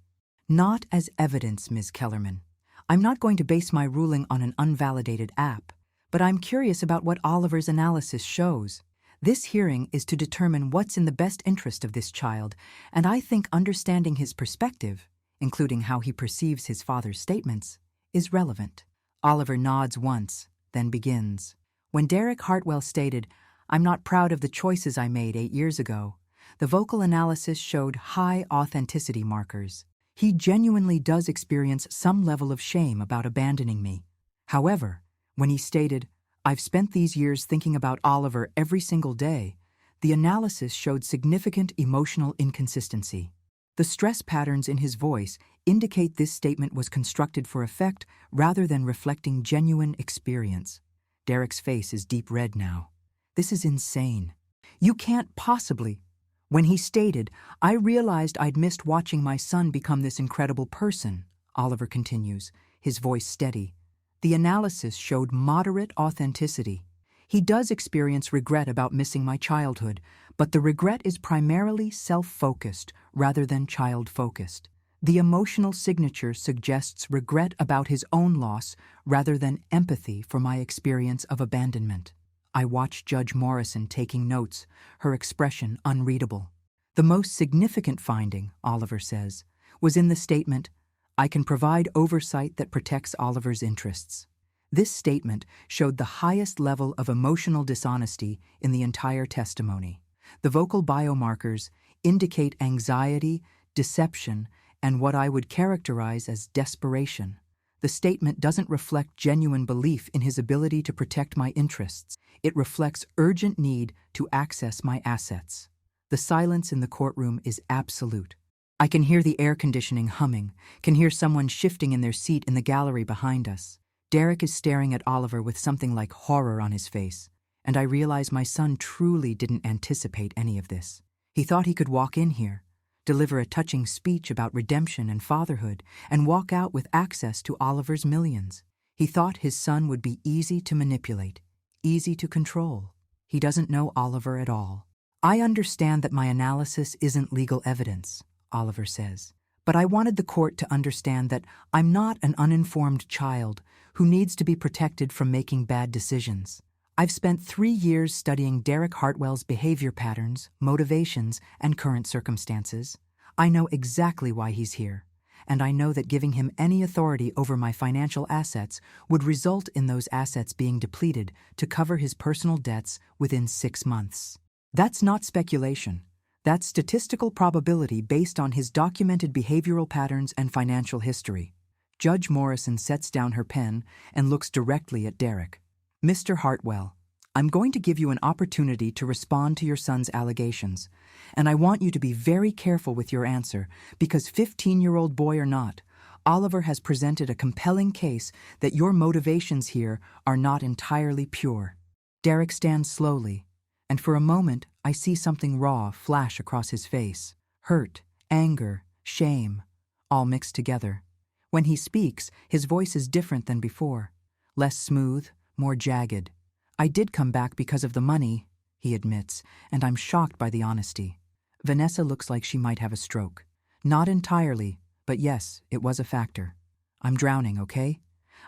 Not as evidence, Ms. Kellerman. I'm not going to base my ruling on an unvalidated app, but I'm curious about what Oliver's analysis shows. This hearing is to determine what's in the best interest of this child, and I think understanding his perspective, including how he perceives his father's statements, is relevant. Oliver nods once, then begins. When Derek Hartwell stated, "I'm not proud of the choices I made 8 years ago," the vocal analysis showed high authenticity markers. He genuinely does experience some level of shame about abandoning me. However, when he stated, "I've spent these years thinking about Oliver every single day," the analysis showed significant emotional inconsistency. The stress patterns in his voice indicate this statement was constructed for effect rather than reflecting genuine experience. Derek's face is deep red now. This is insane. You can't possibly. When he stated, "I realized I'd missed watching my son become this incredible person," Oliver continues, his voice steady. The analysis showed moderate authenticity. He does experience regret about missing my childhood, but the regret is primarily self-focused rather than child-focused. The emotional signature suggests regret about his own loss rather than empathy for my experience of abandonment. I watched Judge Morrison taking notes, her expression unreadable. The most significant finding, Oliver says, was in the statement, "I can provide oversight that protects Oliver's interests." This statement showed the highest level of emotional dishonesty in the entire testimony. The vocal biomarkers indicate anxiety, deception, and what I would characterize as desperation. The statement doesn't reflect genuine belief in his ability to protect my interests. It reflects urgent need to access my assets. The silence in the courtroom is absolute. I can hear the air conditioning humming, can hear someone shifting in their seat in the gallery behind us. Derek is staring at Oliver with something like horror on his face, and I realize my son truly didn't anticipate any of this. He thought he could walk in here, deliver a touching speech about redemption and fatherhood, and walk out with access to Oliver's millions. He thought his son would be easy to manipulate, easy to control. He doesn't know Oliver at all. I understand that my analysis isn't legal evidence, Oliver says, but I wanted the court to understand that I'm not an uninformed child who needs to be protected from making bad decisions. I've spent 3 years studying Derek Hartwell's behavior patterns, motivations, and current circumstances. I know exactly why he's here, and I know that giving him any authority over my financial assets would result in those assets being depleted to cover his personal debts within 6 months. That's not speculation. That's statistical probability based on his documented behavioral patterns and financial history. Judge Morrison sets down her pen and looks directly at Derek. Mr. Hartwell, I'm going to give you an opportunity to respond to your son's allegations, and I want you to be very careful with your answer because 15-year-old boy or not, Oliver has presented a compelling case that your motivations here are not entirely pure. Derek stands slowly, and for a moment I see something raw flash across his face. Hurt, anger, shame, all mixed together. When he speaks, his voice is different than before, less smooth, more jagged. I did come back because of the money, he admits, and I'm shocked by the honesty. Vanessa looks like she might have a stroke. Not entirely, but yes, it was a factor. I'm drowning, okay?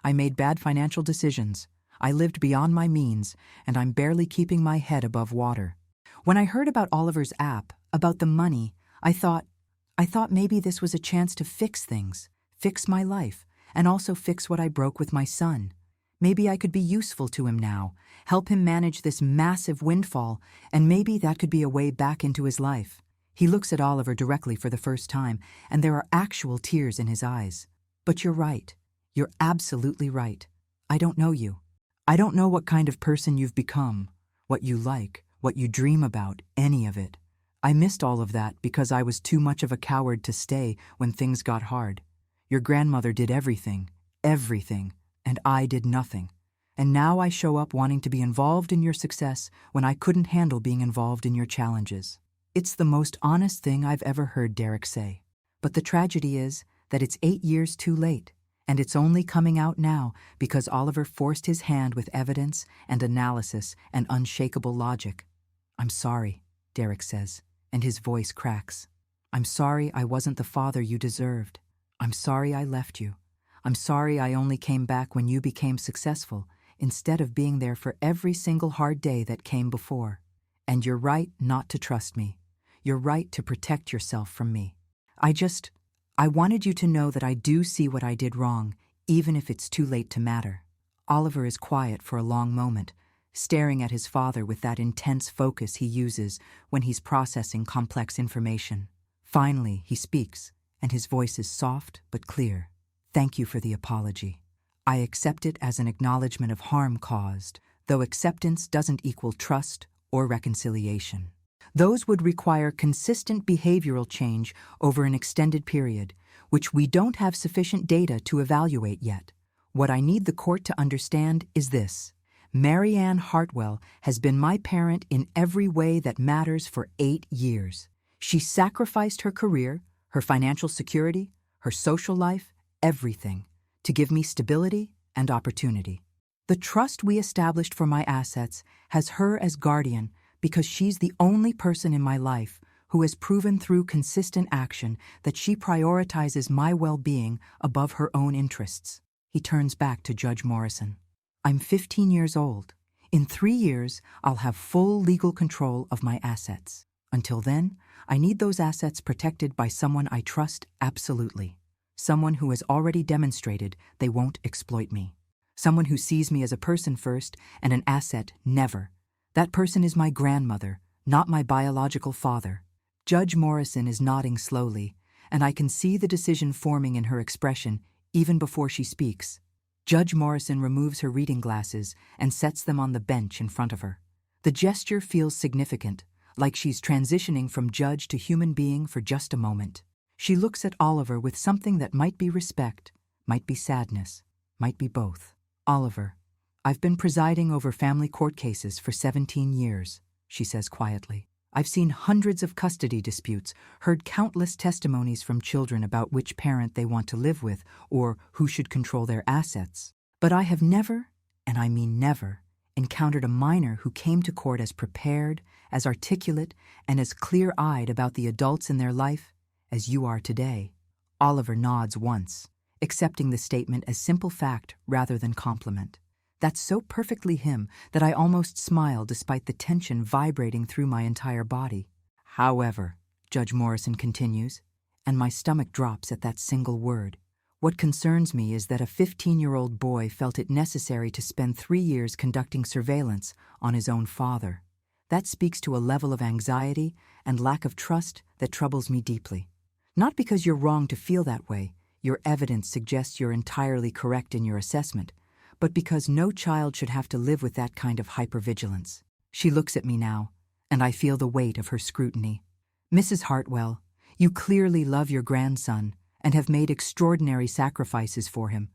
I made bad financial decisions. I lived beyond my means, and I'm barely keeping my head above water. When I heard about Oliver's app, about the money, I thought maybe this was a chance to fix things, fix my life, and also fix what I broke with my son. Maybe I could be useful to him now, help him manage this massive windfall, and maybe that could be a way back into his life. He looks at Oliver directly for the first time, and there are actual tears in his eyes. But you're right. You're absolutely right. I don't know you. I don't know what kind of person you've become, what you like, what you dream about, any of it. I missed all of that because I was too much of a coward to stay when things got hard. Your grandmother did everything, and I did nothing. And now I show up wanting to be involved in your success when I couldn't handle being involved in your challenges. It's the most honest thing I've ever heard Derek say. But the tragedy is that it's 8 years too late. And it's only coming out now because Oliver forced his hand with evidence and analysis and unshakable logic. I'm sorry, Derek says, and his voice cracks. I'm sorry I wasn't the father you deserved. I'm sorry I left you. I'm sorry I only came back when you became successful, instead of being there for every single hard day that came before. And you're right not to trust me. You're right to protect yourself from me. I wanted you to know that I do see what I did wrong, even if it's too late to matter. Oliver is quiet for a long moment, staring at his father with that intense focus he uses when he's processing complex information. Finally, he speaks, and his voice is soft but clear. Thank you for the apology. I accept it as an acknowledgement of harm caused, though acceptance doesn't equal trust or reconciliation. Those would require consistent behavioral change over an extended period, which we don't have sufficient data to evaluate yet. What I need the court to understand is this. Mary Ann Hartwell has been my parent in every way that matters for 8 years. She sacrificed her career, her financial security, her social life, everything, to give me stability and opportunity. The trust we established for my assets has her as guardian because she's the only person in my life who has proven through consistent action that she prioritizes my well-being above her own interests. He turns back to Judge Morrison. I'm 15 years old. In 3 years, I'll have full legal control of my assets. Until then, I need those assets protected by someone I trust absolutely. Someone who has already demonstrated they won't exploit me. Someone who sees me as a person first and an asset never. That person is my grandmother, not my biological father. Judge Morrison is nodding slowly, and I can see the decision forming in her expression even before she speaks. Judge Morrison removes her reading glasses and sets them on the bench in front of her. The gesture feels significant, like she's transitioning from judge to human being for just a moment. She looks at Oliver with something that might be respect, might be sadness, might be both. Oliver, I've been presiding over family court cases for 17 years, she says quietly. I've seen hundreds of custody disputes, heard countless testimonies from children about which parent they want to live with or who should control their assets. But I have never, and I mean never, encountered a minor who came to court as prepared, as articulate, and as clear-eyed about the adults in their life as you are today. Oliver nods once, accepting the statement as simple fact rather than compliment. That's so perfectly him that I almost smile despite the tension vibrating through my entire body. However, Judge Morrison continues, and my stomach drops at that single word. What concerns me is that a 15-year-old boy felt it necessary to spend 3 years conducting surveillance on his own father. That speaks to a level of anxiety and lack of trust that troubles me deeply. Not because you're wrong to feel that way, your evidence suggests you're entirely correct in your assessment, but because no child should have to live with that kind of hypervigilance. She looks at me now, and I feel the weight of her scrutiny. Mrs. Hartwell, you clearly love your grandson and have made extraordinary sacrifices for him.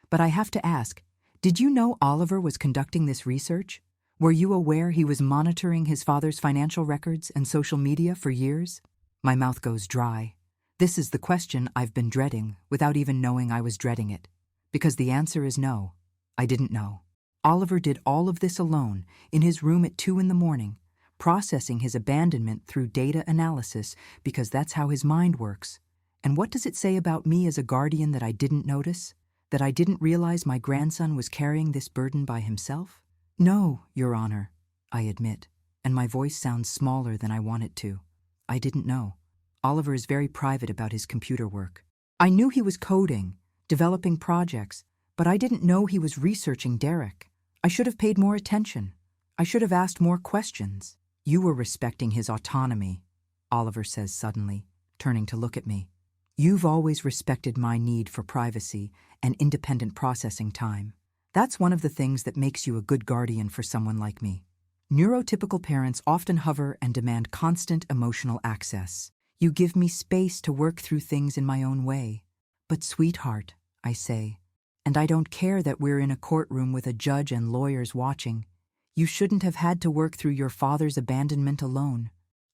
But I have to ask, did you know Oliver was conducting this research? Were you aware he was monitoring his father's financial records and social media for years? My mouth goes dry. This is the question I've been dreading without even knowing I was dreading it. Because the answer is no. I didn't know. Oliver did all of this alone, in his room at 2 a.m, processing his abandonment through data analysis because that's how his mind works. And what does it say about me as a guardian that I didn't notice? That I didn't realize my grandson was carrying this burden by himself? No, Your Honor, I admit, and my voice sounds smaller than I want it to. I didn't know. Oliver is very private about his computer work. I knew he was coding, developing projects, but I didn't know he was researching Derek. I should have paid more attention. I should have asked more questions. You were respecting his autonomy, Oliver says suddenly, turning to look at me. You've always respected my need for privacy and independent processing time. That's one of the things that makes you a good guardian for someone like me. Neurotypical parents often hover and demand constant emotional access. You give me space to work through things in my own way. But sweetheart, I say, and I don't care that we're in a courtroom with a judge and lawyers watching. You shouldn't have had to work through your father's abandonment alone.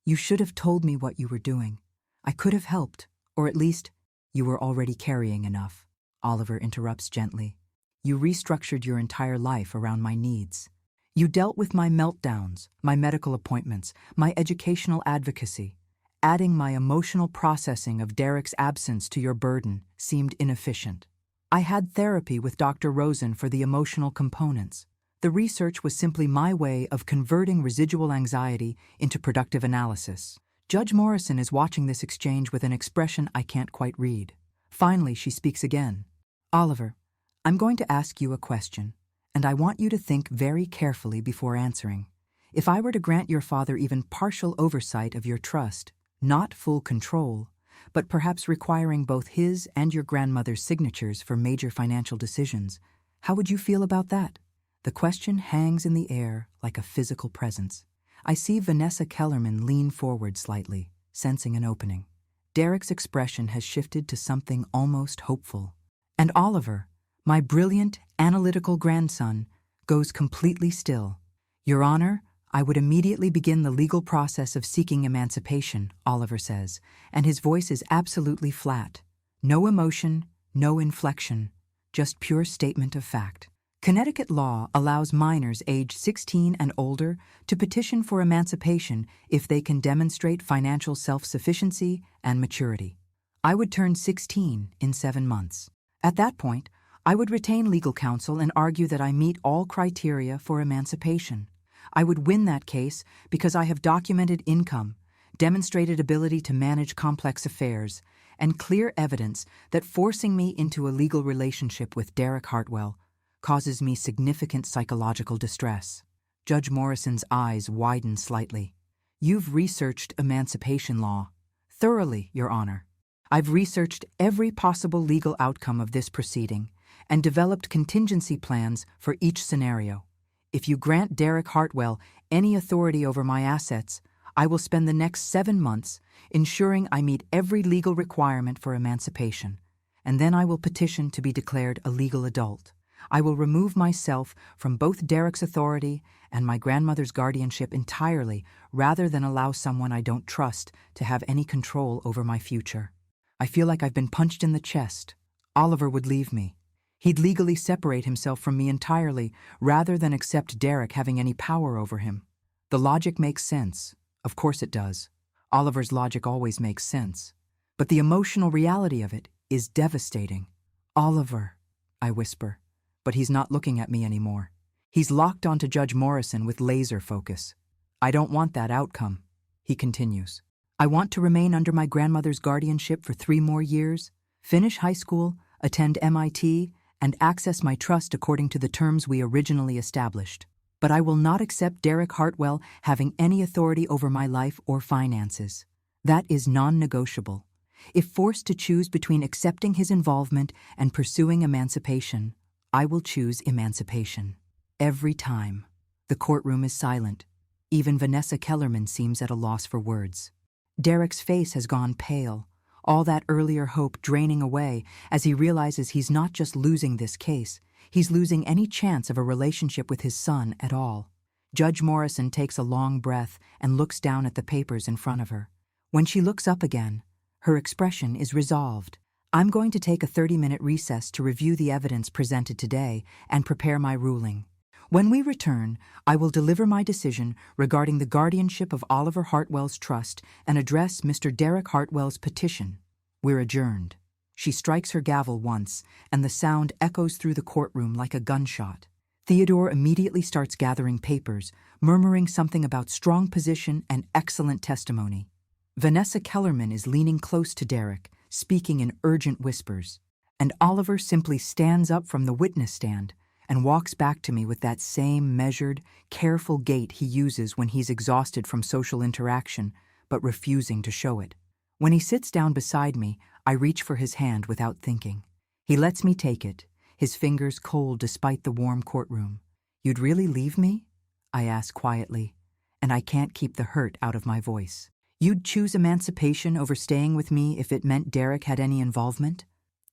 You should have told me what you were doing. I could have helped, or at least, you were already carrying enough. Oliver interrupts gently. You restructured your entire life around my needs. You dealt with my meltdowns, my medical appointments, my educational advocacy. Adding my emotional processing of Derek's absence to your burden seemed inefficient. I had therapy with Dr. Rosen for the emotional components. The research was simply my way of converting residual anxiety into productive analysis. Judge Morrison is watching this exchange with an expression I can't quite read. Finally, she speaks again. Oliver, I'm going to ask you a question, and I want you to think very carefully before answering. If I were to grant your father even partial oversight of your trust, not full control, but perhaps requiring both his and your grandmother's signatures for major financial decisions, how would you feel about that? The question hangs in the air like a physical presence. I see Vanessa Kellerman lean forward slightly, sensing an opening. Derek's expression has shifted to something almost hopeful. And Oliver, my brilliant, analytical grandson, goes completely still. Your Honor, I would immediately begin the legal process of seeking emancipation, Oliver says, and his voice is absolutely flat. No emotion, no inflection, just pure statement of fact. Connecticut law allows minors aged 16 and older to petition for emancipation if they can demonstrate financial self-sufficiency and maturity. I would turn 16 in 7 months. At that point, I would retain legal counsel and argue that I meet all criteria for emancipation. I would win that case because I have documented income, demonstrated ability to manage complex affairs, and clear evidence that forcing me into a legal relationship with Derek Hartwell causes me significant psychological distress. Judge Morrison's eyes widen slightly. You've researched emancipation law. Thoroughly, Your Honor. I've researched every possible legal outcome of this proceeding and developed contingency plans for each scenario. If you grant Derek Hartwell any authority over my assets, I will spend the next 7 months ensuring I meet every legal requirement for emancipation, and then I will petition to be declared a legal adult. I will remove myself from both Derek's authority and my grandmother's guardianship entirely rather than allow someone I don't trust to have any control over my future. I feel like I've been punched in the chest. Oliver would leave me. He'd legally separate himself from me entirely rather than accept Derek having any power over him. The logic makes sense. Of course it does. Oliver's logic always makes sense. But the emotional reality of it is devastating. Oliver, I whisper, but he's not looking at me anymore. He's locked onto Judge Morrison with laser focus. I don't want that outcome, he continues. I want to remain under my grandmother's guardianship for 3 more years, finish high school, attend MIT, and access my trust according to the terms we originally established. But I will not accept Derek Hartwell having any authority over my life or finances. That is non-negotiable. If forced to choose between accepting his involvement and pursuing emancipation, I will choose emancipation. Every time. The courtroom is silent. Even Vanessa Kellerman seems at a loss for words. Derek's face has gone pale, all that earlier hope draining away as he realizes he's not just losing this case, he's losing any chance of a relationship with his son at all. Judge Morrison takes a long breath and looks down at the papers in front of her. When she looks up again, her expression is resolved. I'm going to take a 30-minute recess to review the evidence presented today and prepare my ruling. When we return, I will deliver my decision regarding the guardianship of Oliver Hartwell's trust and address Mr. Derek Hartwell's petition. We're adjourned. She strikes her gavel once, and the sound echoes through the courtroom like a gunshot. Theodore immediately starts gathering papers, murmuring something about strong position and excellent testimony. Vanessa Kellerman is leaning close to Derek, speaking in urgent whispers, and Oliver simply stands up from the witness stand and walks back to me with that same measured, careful gait he uses when he's exhausted from social interaction, but refusing to show it. When he sits down beside me, I reach for his hand without thinking. He lets me take it, his fingers cold despite the warm courtroom. You'd really leave me? I ask quietly, and I can't keep the hurt out of my voice. You'd choose emancipation over staying with me if it meant Derek had any involvement?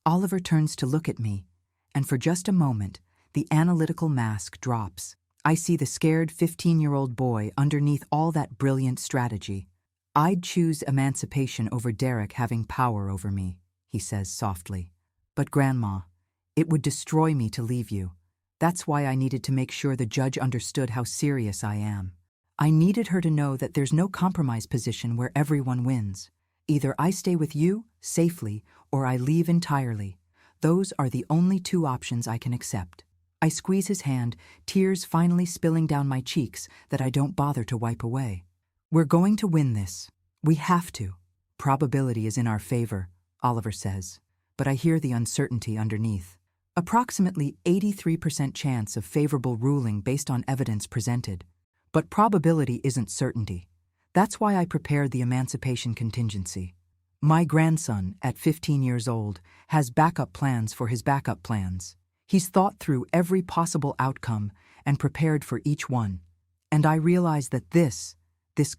Oliver turns to look at me, and for just a moment, the analytical mask drops. I see the scared 15-year-old boy underneath all that brilliant strategy. I'd choose emancipation over Derek having power over me, he says softly. But Grandma, it would destroy me to leave you. That's why I needed to make sure the judge understood how serious I am. I needed her to know that there's no compromise position where everyone wins. Either I stay with you, safely, or I leave entirely. Those are the only 2 options I can accept. I squeeze his hand, tears finally spilling down my cheeks that I don't bother to wipe away. We're going to win this. We have to. Probability is in our favor, Oliver says, but I hear the uncertainty underneath. Approximately 83% chance of favorable ruling based on evidence presented. But probability isn't certainty. That's why I prepared the emancipation contingency. My grandson, at 15 years old, has backup plans for his backup plans. He's thought through every possible outcome and prepared for each one. And I realize that this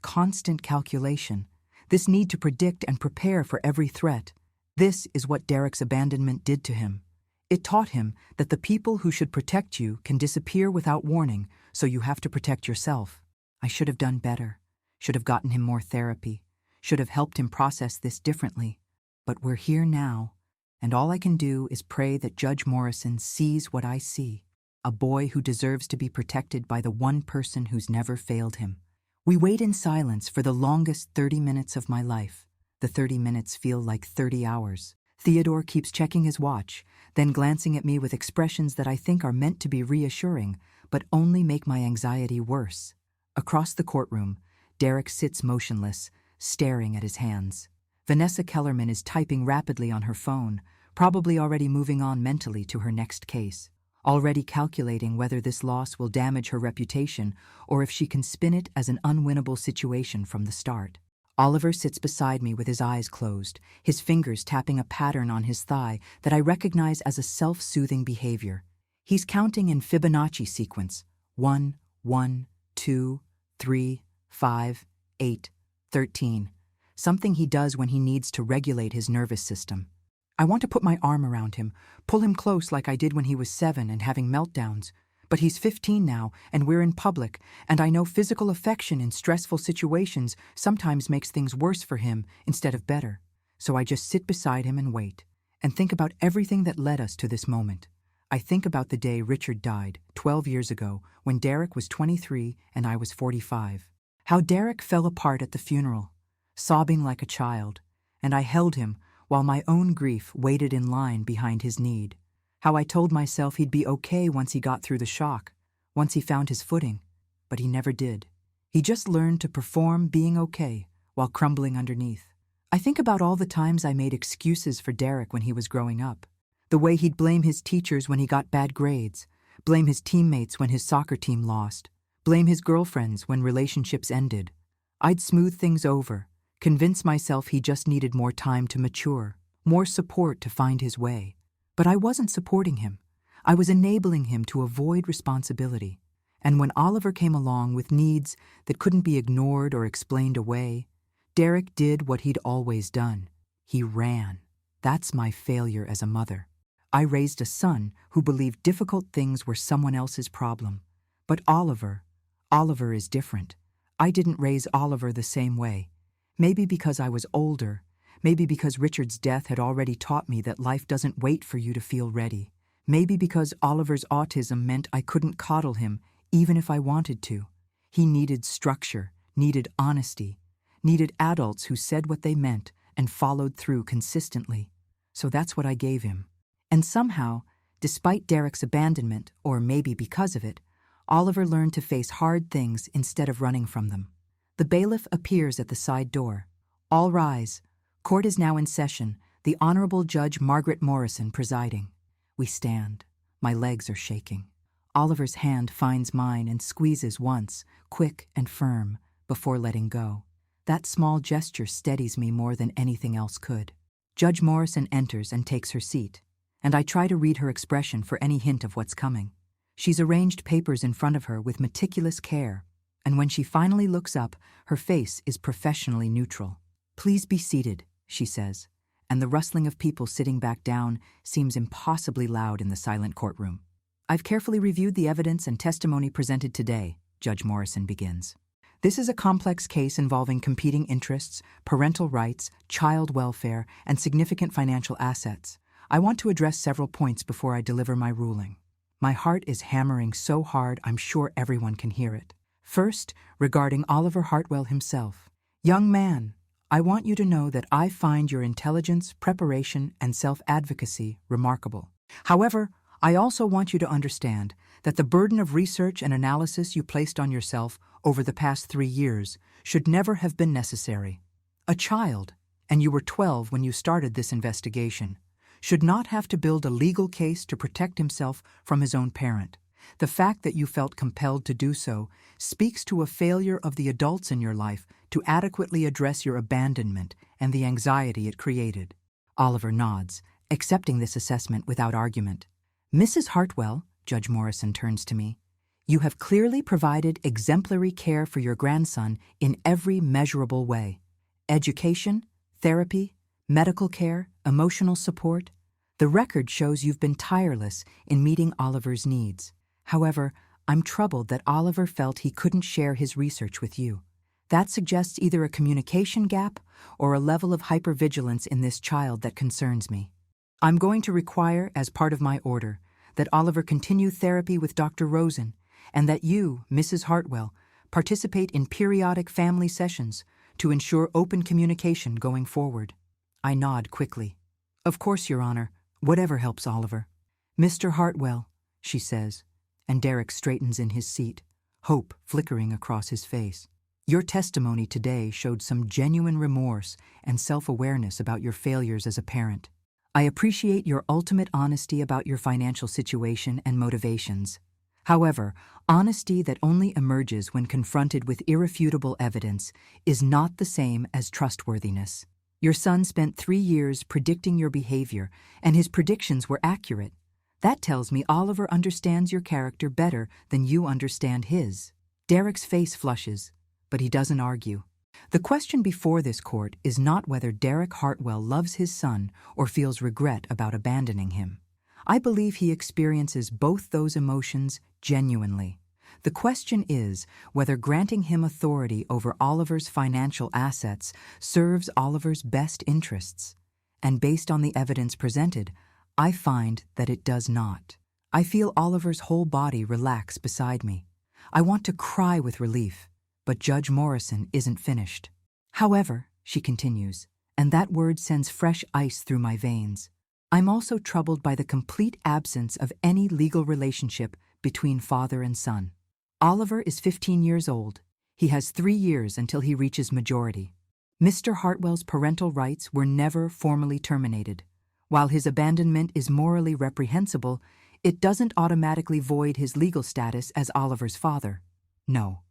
constant calculation, this need to predict and prepare for every threat, this is what Derek's abandonment did to him. It taught him that the people who should protect you can disappear without warning, so you have to protect yourself. I should have done better, should have gotten him more therapy, should have helped him process this differently. But we're here now, and all I can do is pray that Judge Morrison sees what I see, a boy who deserves to be protected by the one person who's never failed him. We wait in silence for the longest 30 minutes of my life. The 30 minutes feel like 30 hours. Theodore keeps checking his watch, then glancing at me with expressions that I think are meant to be reassuring, but only make my anxiety worse. Across the courtroom, Derek sits motionless, staring at his hands. Vanessa Kellerman is typing rapidly on her phone, probably already moving on mentally to her next case, already calculating whether this loss will damage her reputation or if she can spin it as an unwinnable situation from the start. Oliver sits beside me with his eyes closed, his fingers tapping a pattern on his thigh that I recognize as a self-soothing behavior. He's counting in Fibonacci sequence: 1, 1, 2, 3, 5, 8, 13. Something he does when he needs to regulate his nervous system. I want to put my arm around him, pull him close like I did when he was 7 and having meltdowns. But he's 15 now, and we're in public, and I know physical affection in stressful situations sometimes makes things worse for him instead of better. So I just sit beside him and wait, and think about everything that led us to this moment. I think about the day Richard died, 12 years ago, when Derek was 23 and I was 45. How Derek fell apart at the funeral, sobbing like a child, and I held him while my own grief waited in line behind his need. How I told myself he'd be okay once he got through the shock, once he found his footing, but he never did. He just learned to perform being okay while crumbling underneath. I think about all the times I made excuses for Derek when he was growing up. The way he'd blame his teachers when he got bad grades, blame his teammates when his soccer team lost, blame his girlfriends when relationships ended. I'd smooth things over, convince myself he just needed more time to mature, more support to find his way. But I wasn't supporting him. I was enabling him to avoid responsibility. And when Oliver came along with needs that couldn't be ignored or explained away, Derek did what he'd always done. He ran. That's my failure as a mother. I raised a son who believed difficult things were someone else's problem. But Oliver is different. I didn't raise Oliver the same way. Maybe because I was older, maybe because Richard's death had already taught me that life doesn't wait for you to feel ready. Maybe because Oliver's autism meant I couldn't coddle him even if I wanted to. He needed structure, needed honesty, needed adults who said what they meant and followed through consistently. So that's what I gave him. And somehow, despite Derek's abandonment, or maybe because of it, Oliver learned to face hard things instead of running from them. The bailiff appears at the side door. All rise. Court is now in session, the Honorable Judge Margaret Morrison presiding. We stand. My legs are shaking. Oliver's hand finds mine and squeezes once, quick and firm, before letting go. That small gesture steadies me more than anything else could. Judge Morrison enters and takes her seat, and I try to read her expression for any hint of what's coming. She's arranged papers in front of her with meticulous care, and when she finally looks up, her face is professionally neutral. "Please be seated," she says, and the rustling of people sitting back down seems impossibly loud in the silent courtroom. "I've carefully reviewed the evidence and testimony presented today," Judge Morrison begins. "This is a complex case involving competing interests, parental rights, child welfare, and significant financial assets. I want to address several points before I deliver my ruling. My heart is hammering so hard I'm sure everyone can hear it. First, regarding Oliver Hartwell himself. Young man, I want you to know that I find your intelligence, preparation, and self-advocacy remarkable. However, I also want you to understand that the burden of research and analysis you placed on yourself over the past 3 years should never have been necessary. A child, and you were 12 when you started this investigation, should not have to build a legal case to protect himself from his own parent. The fact that you felt compelled to do so speaks to a failure of the adults in your life to adequately address your abandonment and the anxiety it created." Oliver nods, accepting this assessment without argument. "Mrs. Hartwell," Judge Morrison turns to me, "you have clearly provided exemplary care for your grandson in every measurable way. Education, therapy, medical care, emotional support. The record shows you've been tireless in meeting Oliver's needs. However, I'm troubled that Oliver felt he couldn't share his research with you. That suggests either a communication gap or a level of hypervigilance in this child that concerns me. I'm going to require, as part of my order, that Oliver continue therapy with Dr. Rosen, and that you, Mrs. Hartwell, participate in periodic family sessions to ensure open communication going forward." I nod quickly. "Of course, Your Honor, whatever helps Oliver." "Mr. Hartwell," she says, and Derek straightens in his seat, hope flickering across his face. "Your testimony today showed some genuine remorse and self-awareness about your failures as a parent. I appreciate your ultimate honesty about your financial situation and motivations. However, honesty that only emerges when confronted with irrefutable evidence is not the same as trustworthiness. Your son spent 3 years predicting your behavior, and his predictions were accurate. That tells me Oliver understands your character better than you understand his." Derek's face flushes, but he doesn't argue. The question before this court is not whether Derek Hartwell loves his son or feels regret about abandoning him. I believe he experiences both those emotions genuinely. The question is whether granting him authority over Oliver's financial assets serves Oliver's best interests. And based on the evidence presented, I find that it does not. I feel Oliver's whole body relax beside me. I want to cry with relief, but Judge Morrison isn't finished. However, she continues, and that word sends fresh ice through my veins, I'm also troubled by the complete absence of any legal relationship between father and son. Oliver is 15 years old. He has 3 years until he reaches majority. Mr. Hartwell's parental rights were never formally terminated. While his abandonment is morally reprehensible, it doesn't automatically void his legal status as Oliver's father. No,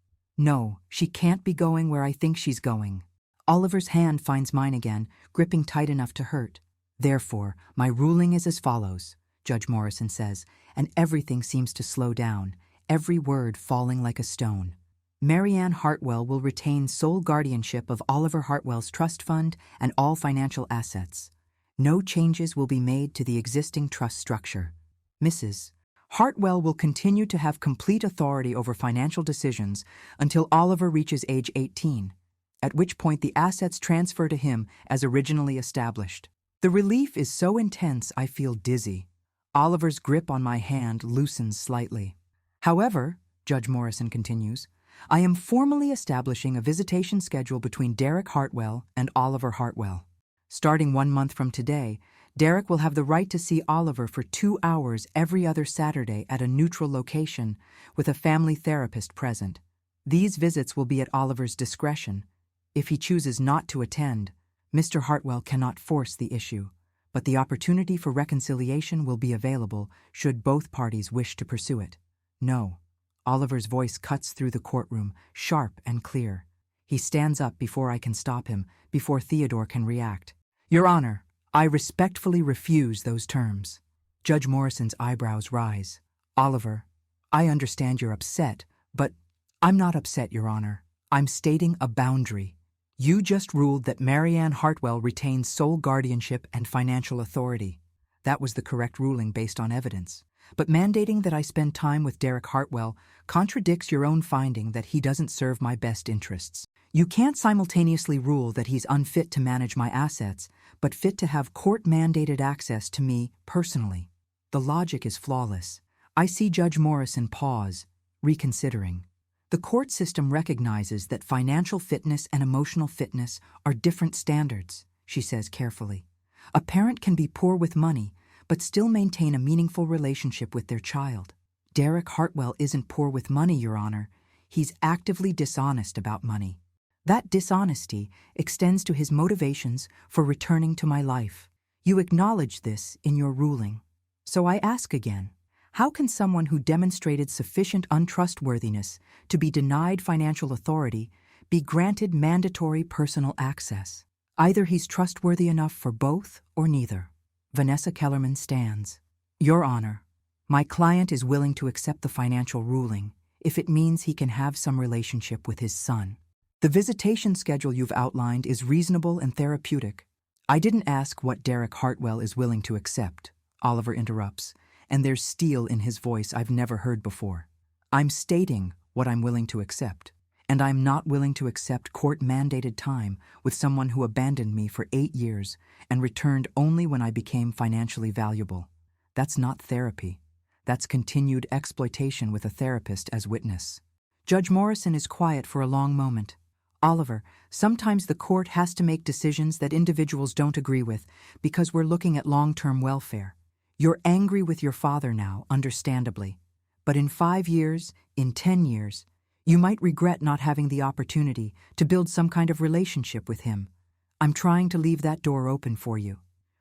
she can't be going where I think she's going. Oliver's hand finds mine again, gripping tight enough to hurt. Therefore, my ruling is as follows, Judge Morrison says, and everything seems to slow down, every word falling like a stone. Marianne Hartwell will retain sole guardianship of Oliver Hartwell's trust fund and all financial assets. No changes will be made to the existing trust structure. Mrs. Hartwell will continue to have complete authority over financial decisions until Oliver reaches age 18, at which point the assets transfer to him as originally established. The relief is so intense I feel dizzy. Oliver's grip on my hand loosens slightly. However, Judge Morrison continues, I am formally establishing a visitation schedule between Derek Hartwell and Oliver Hartwell. Starting 1 month from today, Derek will have the right to see Oliver for 2 hours every other Saturday at a neutral location with a family therapist present. These visits will be at Oliver's discretion. If he chooses not to attend, Mr. Hartwell cannot force the issue, but the opportunity for reconciliation will be available should both parties wish to pursue it. No. Oliver's voice cuts through the courtroom, sharp and clear. He stands up before I can stop him, before Theodore can react. Your Honor, I respectfully refuse those terms. Judge Morrison's eyebrows rise. Oliver, I understand you're upset, but I'm not upset, Your Honor. I'm stating a boundary. You just ruled that Marianne Hartwell retains sole guardianship and financial authority. That was the correct ruling based on evidence. But mandating that I spend time with Derek Hartwell contradicts your own finding that he doesn't serve my best interests. You can't simultaneously rule that he's unfit to manage my assets, but fit to have court-mandated access to me personally. The logic is flawless. I see Judge Morrison pause, reconsidering. The court system recognizes that financial fitness and emotional fitness are different standards, she says carefully. A parent can be poor with money, but still maintain a meaningful relationship with their child. Derek Hartwell isn't poor with money, Your Honor. He's actively dishonest about money. That dishonesty extends to his motivations for returning to my life. You acknowledge this in your ruling. So I ask again, how can someone who demonstrated sufficient untrustworthiness to be denied financial authority be granted mandatory personal access? Either he's trustworthy enough for both or neither. Vanessa Kellerman stands. Your Honor, my client is willing to accept the financial ruling if it means he can have some relationship with his son. The visitation schedule you've outlined is reasonable and therapeutic. I didn't ask what Derek Hartwell is willing to accept, Oliver interrupts, and there's steel in his voice I've never heard before. I'm stating what I'm willing to accept, and I'm not willing to accept court-mandated time with someone who abandoned me for 8 years and returned only when I became financially valuable. That's not therapy. That's continued exploitation with a therapist as witness. Judge Morrison is quiet for a long moment. Oliver, sometimes the court has to make decisions that individuals don't agree with because we're looking at long-term welfare. You're angry with your father now, understandably. But in 5 years, in 10 years, you might regret not having the opportunity to build some kind of relationship with him. I'm trying to leave that door open for you.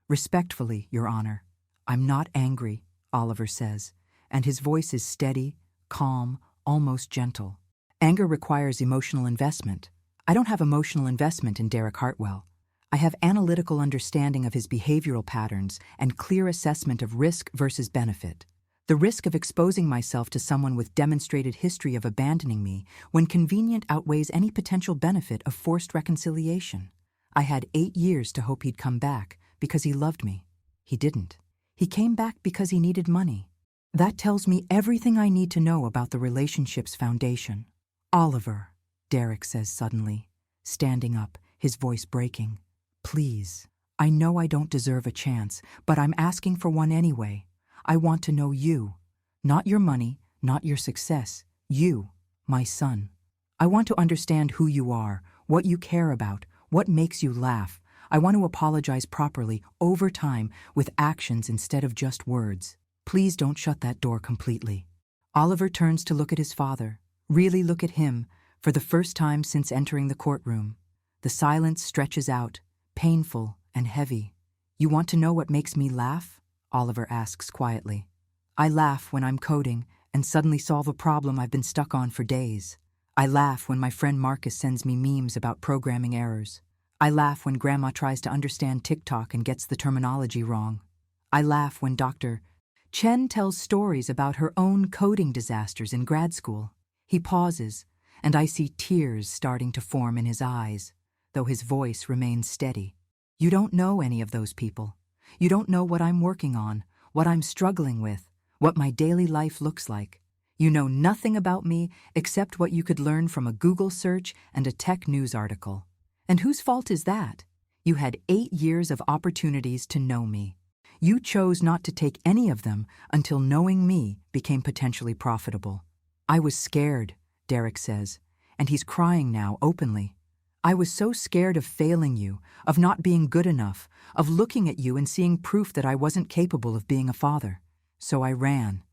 Respectfully, Your Honor. I'm not angry, Oliver says, and his voice is steady, calm, almost gentle. Anger requires emotional investment. I don't have emotional investment in Derek Hartwell. I have analytical understanding of his behavioral patterns and clear assessment of risk versus benefit. The risk of exposing myself to someone with demonstrated history of abandoning me when convenient outweighs any potential benefit of forced reconciliation. I had 8 years to hope he'd come back because he loved me. He didn't. He came back because he needed money. That tells me everything I need to know about the relationship's foundation. Oliver, Derek says suddenly, standing up, his voice breaking. Please, I know I don't deserve a chance, but I'm asking for one anyway. I want to know you. Not your money, not your success. You, my son. I want to understand who you are, what you care about, what makes you laugh. I want to apologize properly, over time, with actions instead of just words. Please don't shut that door completely. Oliver turns to look at his father, really look at him, for the first time since entering the courtroom. The silence stretches out, painful and heavy. You want to know what makes me laugh? Oliver asks quietly. I laugh when I'm coding and suddenly solve a problem I've been stuck on for days. I laugh when my friend Marcus sends me memes about programming errors. I laugh when Grandma tries to understand TikTok and gets the terminology wrong. I laugh when Dr. Chen tells stories about her own coding disasters in grad school. He pauses, and I see tears starting to form in his eyes, though his voice remains steady. You don't know any of those people. You don't know what I'm working on, what I'm struggling with, what my daily life looks like. You know nothing about me except what you could learn from a Google search and a tech news article. And whose fault is that? You had 8 years of opportunities to know me. You chose not to take any of them until knowing me became potentially profitable. I was scared, Derek says, and he's crying now openly. I was so scared of failing you, of not being good enough, of looking at you and seeing proof that I wasn't capable of being a father. So I ran.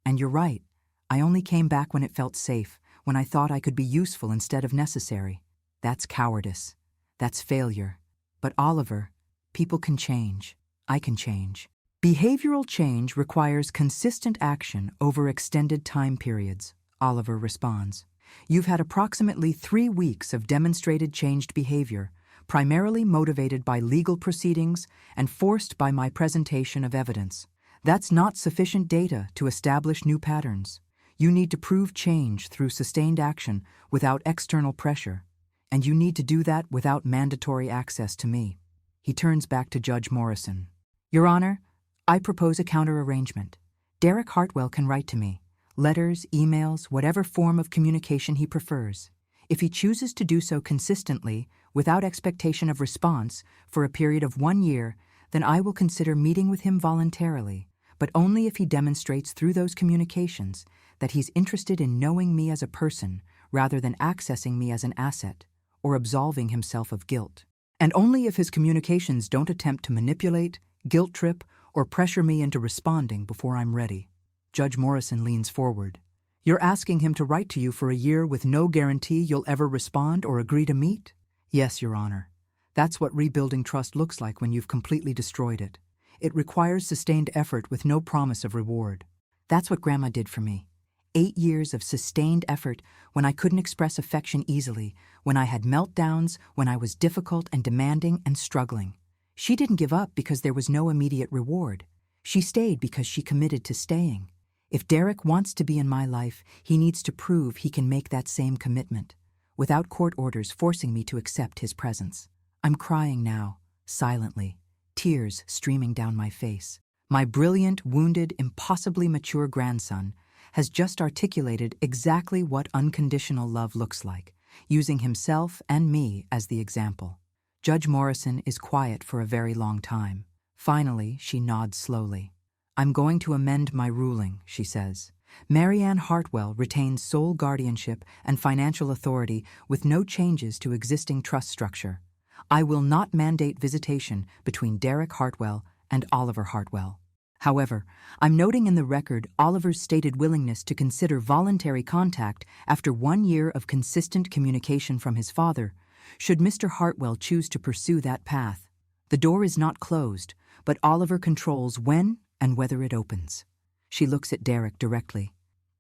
And you're right, I only came back when it felt safe, when I thought I could be useful instead of necessary. That's cowardice. That's failure. But Oliver, people can change. I can change. Behavioral change requires consistent action over extended time periods, Oliver responds. You've had approximately 3 weeks of demonstrated changed behavior, primarily motivated by legal proceedings and forced by my presentation of evidence. That's not sufficient data to establish new patterns. You need to prove change through sustained action without external pressure, and you need to do that without mandatory access to me. He turns back to Judge Morrison. Your Honor, I propose a counter-arrangement. Derek Hartwell can write to me. Letters, emails, whatever form of communication he prefers. If he chooses to do so consistently, without expectation of response, for a period of 1 year, then I will consider meeting with him voluntarily, but only if he demonstrates through those communications that he's interested in knowing me as a person rather than accessing me as an asset or absolving himself of guilt. And only if his communications don't attempt to manipulate, guilt trip, or pressure me into responding before I'm ready. Judge Morrison leans forward. You're asking him to write to you for a year with no guarantee you'll ever respond or agree to meet? Yes, Your Honor. That's what rebuilding trust looks like when you've completely destroyed it. It requires sustained effort with no promise of reward. That's what Grandma did for me. 8 years of sustained effort when I couldn't express affection easily, when I had meltdowns, when I was difficult and demanding and struggling. She didn't give up because there was no immediate reward. She stayed because she committed to staying. If Derek wants to be in my life, he needs to prove he can make that same commitment, without court orders forcing me to accept his presence. I'm crying now, silently, tears streaming down my face. My brilliant, wounded, impossibly mature grandson has just articulated exactly what unconditional love looks like, using himself and me as the example. Judge Morrison is quiet for a very long time. Finally, she nods slowly. I'm going to amend my ruling, she says. Marianne Hartwell retains sole guardianship and financial authority with no changes to existing trust structure. I will not mandate visitation between Derek Hartwell and Oliver Hartwell. However, I'm noting in the record Oliver's stated willingness to consider voluntary contact after 1 year of consistent communication from his father, should Mr. Hartwell choose to pursue that path. The door is not closed, but Oliver controls when and whether it opens. She looks at Derek directly.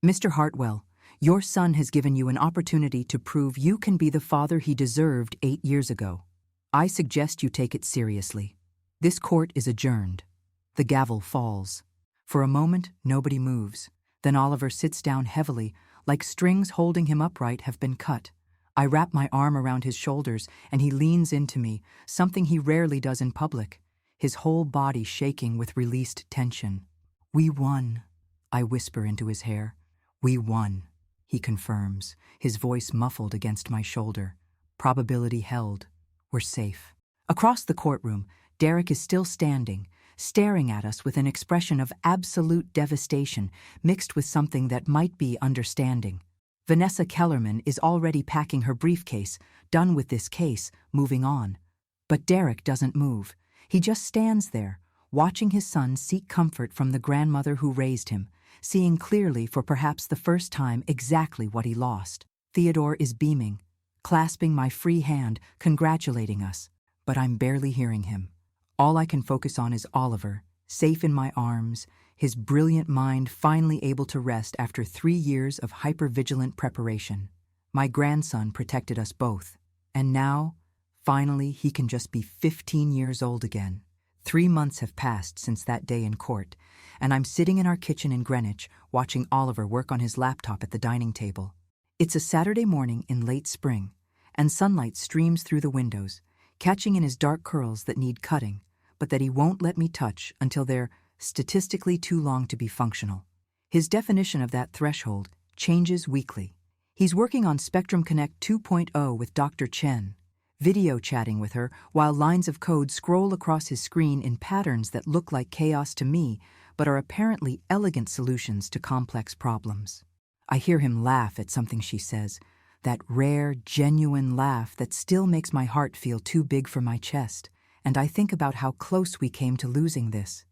Mr. Hartwell, your son has given you an opportunity to prove you can be the father he deserved 8 years ago. I suggest you take it seriously. This court is adjourned. The gavel falls. For a moment, nobody moves. Then Oliver sits down heavily, like strings holding him upright have been cut. I wrap my arm around his shoulders, and he leans into me, something he rarely does in public, his whole body shaking with released tension. We won, I whisper into his hair. We won, he confirms, his voice muffled against my shoulder. Probability held. We're safe. Across the courtroom, Derek is still standing, staring at us with an expression of absolute devastation mixed with something that might be understanding. Vanessa Kellerman is already packing her briefcase, done with this case, moving on. But Derek doesn't move. He just stands there, watching his son seek comfort from the grandmother who raised him, seeing clearly for perhaps the first time exactly what he lost. Theodore is beaming, clasping my free hand, congratulating us. But I'm barely hearing him. All I can focus on is Oliver, safe in my arms, his brilliant mind finally able to rest after 3 years of hypervigilant preparation. My grandson protected us both, and now, finally, he can just be 15 years old again. 3 months have passed since that day in court, and I'm sitting in our kitchen in Greenwich watching Oliver work on his laptop at the dining table. It's a Saturday morning in late spring, and sunlight streams through the windows, catching in his dark curls that need cutting, but that he won't let me touch until they're statistically too long to be functional. His definition of that threshold changes weekly. He's working on Spectrum Connect 2.0 with Dr. Chen, video chatting with her while lines of code scroll across his screen in patterns that look like chaos to me, but are apparently elegant solutions to complex problems. I hear him laugh at something she says, that rare, genuine laugh that still makes my heart feel too big for my chest, and I think about how close we came to losing this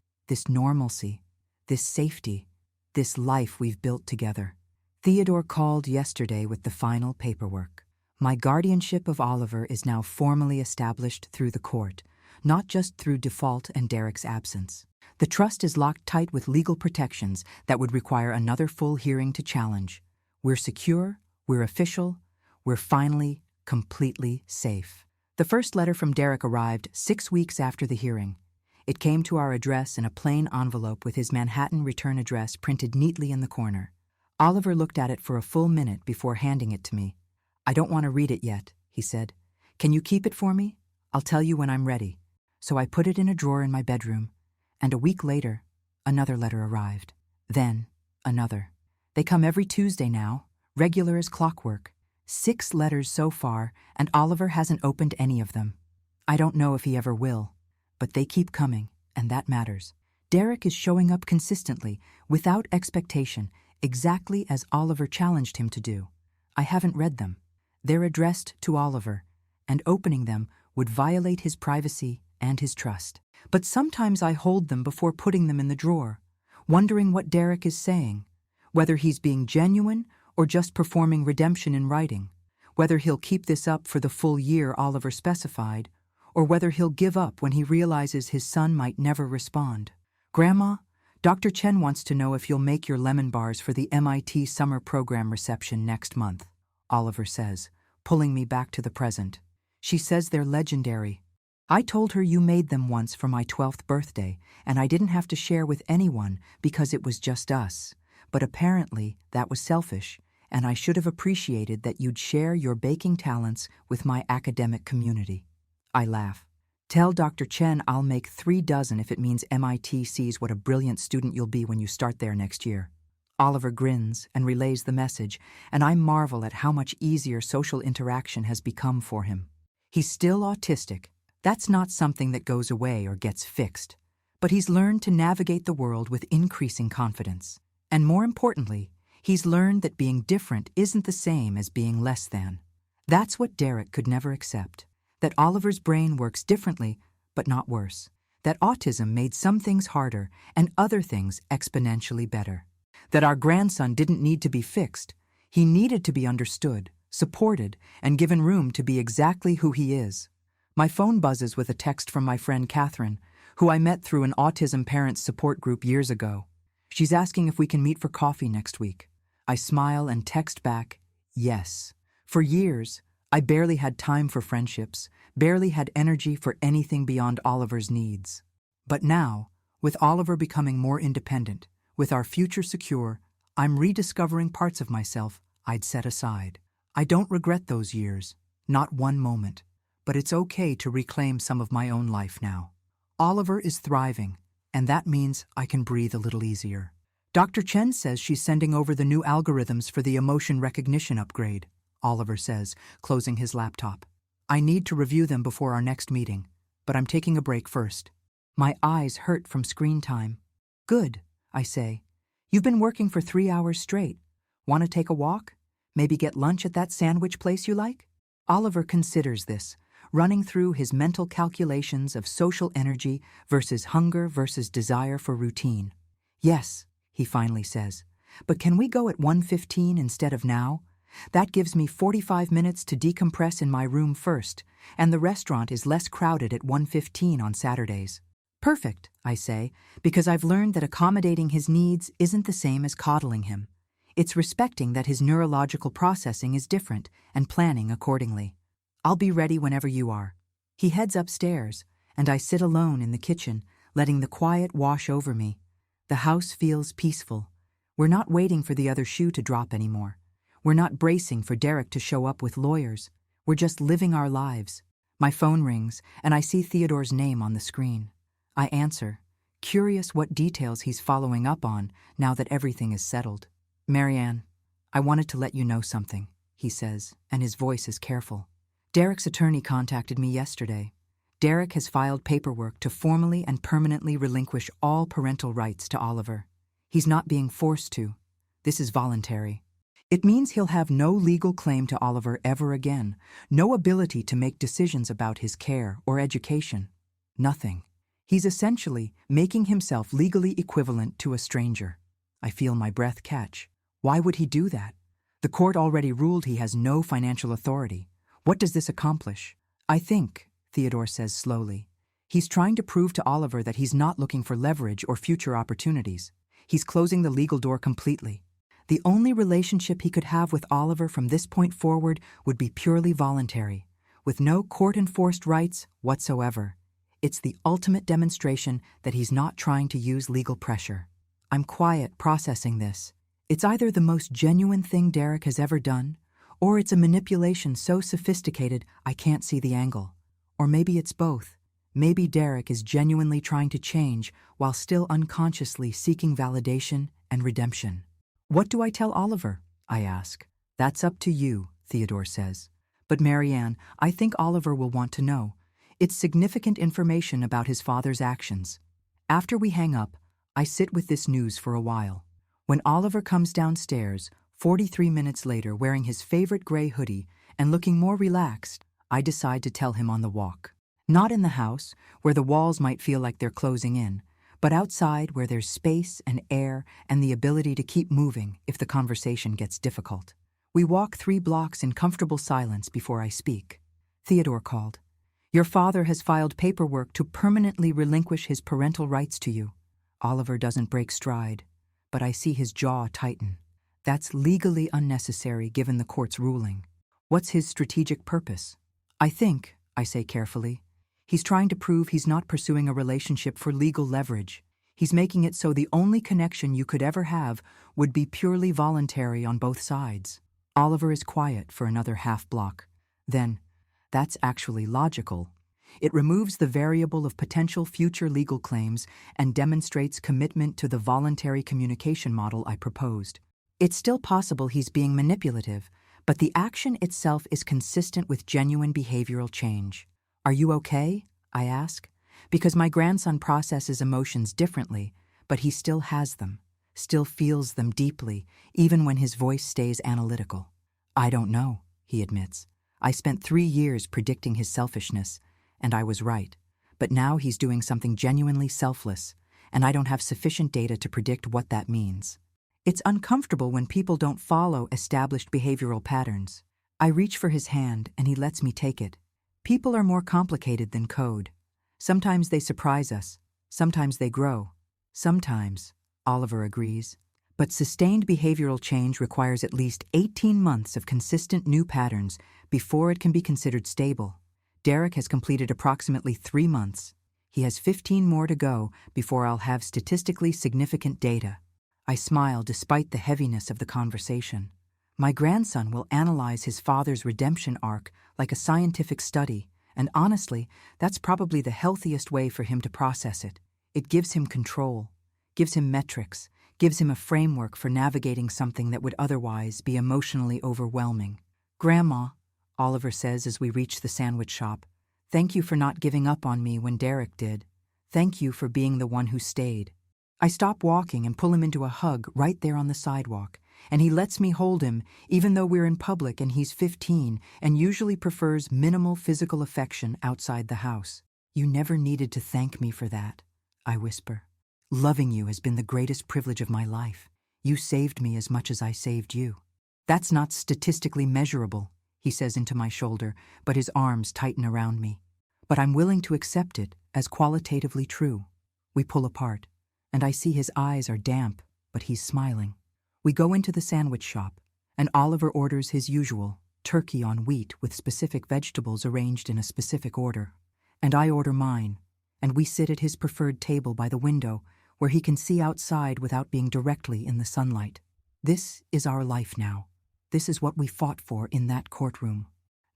normalcy, this safety, this life we've built together. Theodore called yesterday with the final paperwork. My guardianship of Oliver is now formally established through the court, not just through default and Derek's absence. The trust is locked tight with legal protections that would require another full hearing to challenge. We're secure, we're official, we're finally completely safe. The first letter from Derek arrived 6 weeks after the hearing. It came to our address in a plain envelope with his Manhattan return address printed neatly in the corner. Oliver looked at it for a full minute before handing it to me. "I don't want to read it yet," he said. "Can you keep it for me? I'll tell you when I'm ready." So I put it in a drawer in my bedroom, and a week later, another letter arrived. Then, another. They come every Tuesday now, regular as clockwork. 6 letters so far, and Oliver hasn't opened any of them. I don't know if he ever will, but they keep coming, and that matters. Derek is showing up consistently, without expectation, exactly as Oliver challenged him to do. I haven't read them. They're addressed to Oliver, and opening them would violate his privacy and his trust. But sometimes I hold them before putting them in the drawer, wondering what Derek is saying, whether he's being genuine or just performing redemption in writing, whether he'll keep this up for the full year Oliver specified, or whether he'll give up when he realizes his son might never respond. "Grandma, Dr. Chen wants to know if you'll make your lemon bars for the MIT summer program reception next month," Oliver says, pulling me back to the present. "She says they're legendary. I told her you made them once for my 12th birthday, and I didn't have to share with anyone because it was just us. But apparently that was selfish, and I should have appreciated that you'd share your baking talents with my academic community." I laugh. "Tell Dr. Chen I'll make 3 dozen if it means MIT sees what a brilliant student you'll be when you start there next year." Oliver grins and relays the message, and I marvel at how much easier social interaction has become for him. He's still autistic. That's not something that goes away or gets fixed. But he's learned to navigate the world with increasing confidence. And more importantly, he's learned that being different isn't the same as being less than. That's what Derek could never accept. That Oliver's brain works differently, but not worse. That autism made some things harder and other things exponentially better. That our grandson didn't need to be fixed. He needed to be understood, supported, and given room to be exactly who he is. My phone buzzes with a text from my friend Catherine, who I met through an autism parents support group years ago. She's asking if we can meet for coffee next week. I smile and text back, yes. For years, I barely had time for friendships, barely had energy for anything beyond Oliver's needs. But now, with Oliver becoming more independent, with our future secure, I'm rediscovering parts of myself I'd set aside. I don't regret those years, not one moment, but it's okay to reclaim some of my own life now. Oliver is thriving, and that means I can breathe a little easier. Dr. Chen says she's sending over the new algorithms for the emotion recognition upgrade, Oliver says, closing his laptop. I need to review them before our next meeting, but I'm taking a break first. My eyes hurt from screen time. Good, I say. You've been working for 3 hours straight. Want to take a walk? Maybe get lunch at that sandwich place you like? Oliver considers this, running through his mental calculations of social energy versus hunger versus desire for routine. Yes, he finally says. But can we go at 1:15 instead of now? That gives me 45 minutes to decompress in my room first, and the restaurant is less crowded at 1:15 on Saturdays. Perfect, I say, because I've learned that accommodating his needs isn't the same as coddling him. It's respecting that his neurological processing is different and planning accordingly. I'll be ready whenever you are. He heads upstairs, and I sit alone in the kitchen, letting the quiet wash over me. The house feels peaceful. We're not waiting for the other shoe to drop anymore. We're not bracing for Derek to show up with lawyers. We're just living our lives. My phone rings, and I see Theodore's name on the screen. I answer, curious what details he's following up on now that everything is settled. Marianne, I wanted to let you know something, he says, and his voice is careful. Derek's attorney contacted me yesterday. Derek has filed paperwork to formally and permanently relinquish all parental rights to Oliver. He's not being forced to. This is voluntary. It means he'll have no legal claim to Oliver ever again, no ability to make decisions about his care or education. Nothing. He's essentially making himself legally equivalent to a stranger. I feel my breath catch. Why would he do that? The court already ruled he has no financial authority. What does this accomplish? I think, Theodore says slowly, he's trying to prove to Oliver that he's not looking for leverage or future opportunities. He's closing the legal door completely. The only relationship he could have with Oliver from this point forward would be purely voluntary, with no court-enforced rights whatsoever. It's the ultimate demonstration that he's not trying to use legal pressure. I'm quiet processing this. It's either the most genuine thing Derek has ever done, or it's a manipulation so sophisticated I can't see the angle. Or maybe it's both. Maybe Derek is genuinely trying to change while still unconsciously seeking validation and redemption. What do I tell Oliver? I ask. That's up to you, Theodore says. But Marianne, I think Oliver will want to know. It's significant information about his father's actions. After we hang up, I sit with this news for a while. When Oliver comes downstairs, 43 minutes later wearing his favorite gray hoodie and looking more relaxed, I decide to tell him on the walk. Not in the house, where the walls might feel like they're closing in, but outside where there's space and air and the ability to keep moving if the conversation gets difficult. We walk 3 blocks in comfortable silence before I speak. Theodore called. Your father has filed paperwork to permanently relinquish his parental rights to you. Oliver doesn't break stride, but I see his jaw tighten. That's legally unnecessary given the court's ruling. What's his strategic purpose? I think, I say carefully, he's trying to prove he's not pursuing a relationship for legal leverage. He's making it so the only connection you could ever have would be purely voluntary on both sides. Oliver is quiet for another half block. Then, that's actually logical. It removes the variable of potential future legal claims and demonstrates commitment to the voluntary communication model I proposed. It's still possible he's being manipulative, but the action itself is consistent with genuine behavioral change. Are you okay? I ask. Because my grandson processes emotions differently, but he still has them, still feels them deeply, even when his voice stays analytical. I don't know, he admits. I spent 3 years predicting his selfishness, and I was right. But now he's doing something genuinely selfless, and I don't have sufficient data to predict what that means. It's uncomfortable when people don't follow established behavioral patterns. I reach for his hand, and he lets me take it. People are more complicated than code. Sometimes they surprise us. Sometimes they grow. Sometimes, Oliver agrees. But sustained behavioral change requires at least 18 months of consistent new patterns before it can be considered stable. Derek has completed approximately 3 months. He has 15 more to go before I'll have statistically significant data. I smile despite the heaviness of the conversation. My grandson will analyze his father's redemption arc like a scientific study, and honestly, that's probably the healthiest way for him to process it. It gives him control, gives him metrics, gives him a framework for navigating something that would otherwise be emotionally overwhelming. Grandma, Oliver says as we reach the sandwich shop, thank you for not giving up on me when Derek did. Thank you for being the one who stayed. I stop walking and pull him into a hug right there on the sidewalk, and he lets me hold him even though we're in public and he's 15 and usually prefers minimal physical affection outside the house. You never needed to thank me for that, I whisper. Loving you has been the greatest privilege of my life. You saved me as much as I saved you. That's not statistically measurable, he says into my shoulder, but his arms tighten around me. But I'm willing to accept it as qualitatively true. We pull apart, and I see his eyes are damp, but he's smiling. We go into the sandwich shop, and Oliver orders his usual, turkey on wheat with specific vegetables arranged in a specific order. And I order mine, and we sit at his preferred table by the window where he can see outside without being directly in the sunlight. This is our life now. This is what we fought for in that courtroom.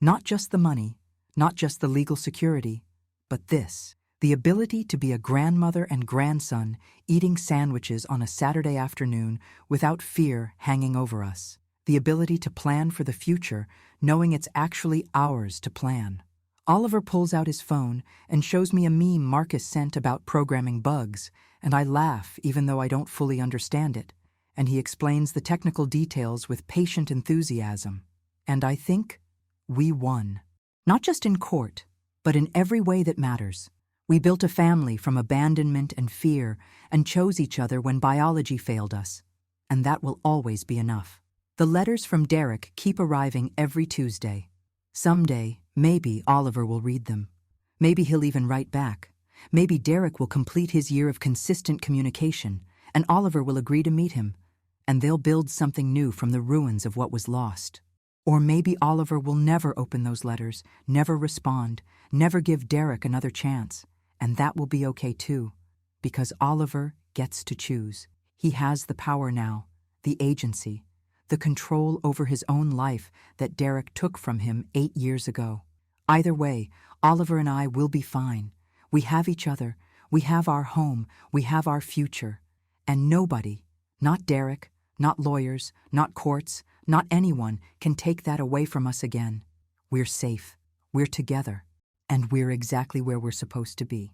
Not just the money, not just the legal security, but this, the ability to be a grandmother and grandson eating sandwiches on a Saturday afternoon without fear hanging over us. The ability to plan for the future, knowing it's actually ours to plan. Oliver pulls out his phone and shows me a meme Marcus sent about programming bugs, and I laugh even though I don't fully understand it, and he explains the technical details with patient enthusiasm. And I think we won. Not just in court, but in every way that matters. We built a family from abandonment and fear and chose each other when biology failed us. And that will always be enough. The letters from Derek keep arriving every Tuesday. Someday, maybe Oliver will read them. Maybe he'll even write back. Maybe Derek will complete his year of consistent communication, and Oliver will agree to meet him, and they'll build something new from the ruins of what was lost. Or maybe Oliver will never open those letters, never respond, never give Derek another chance, and that will be okay too, because Oliver gets to choose. He has the power now, the agency, the control over his own life that Derek took from him 8 years ago. Either way, Oliver and I will be fine. We have each other, we have our home, we have our future. And nobody, not Derek, not lawyers, not courts, not anyone, can take that away from us again. We're safe, we're together, and we're exactly where we're supposed to be.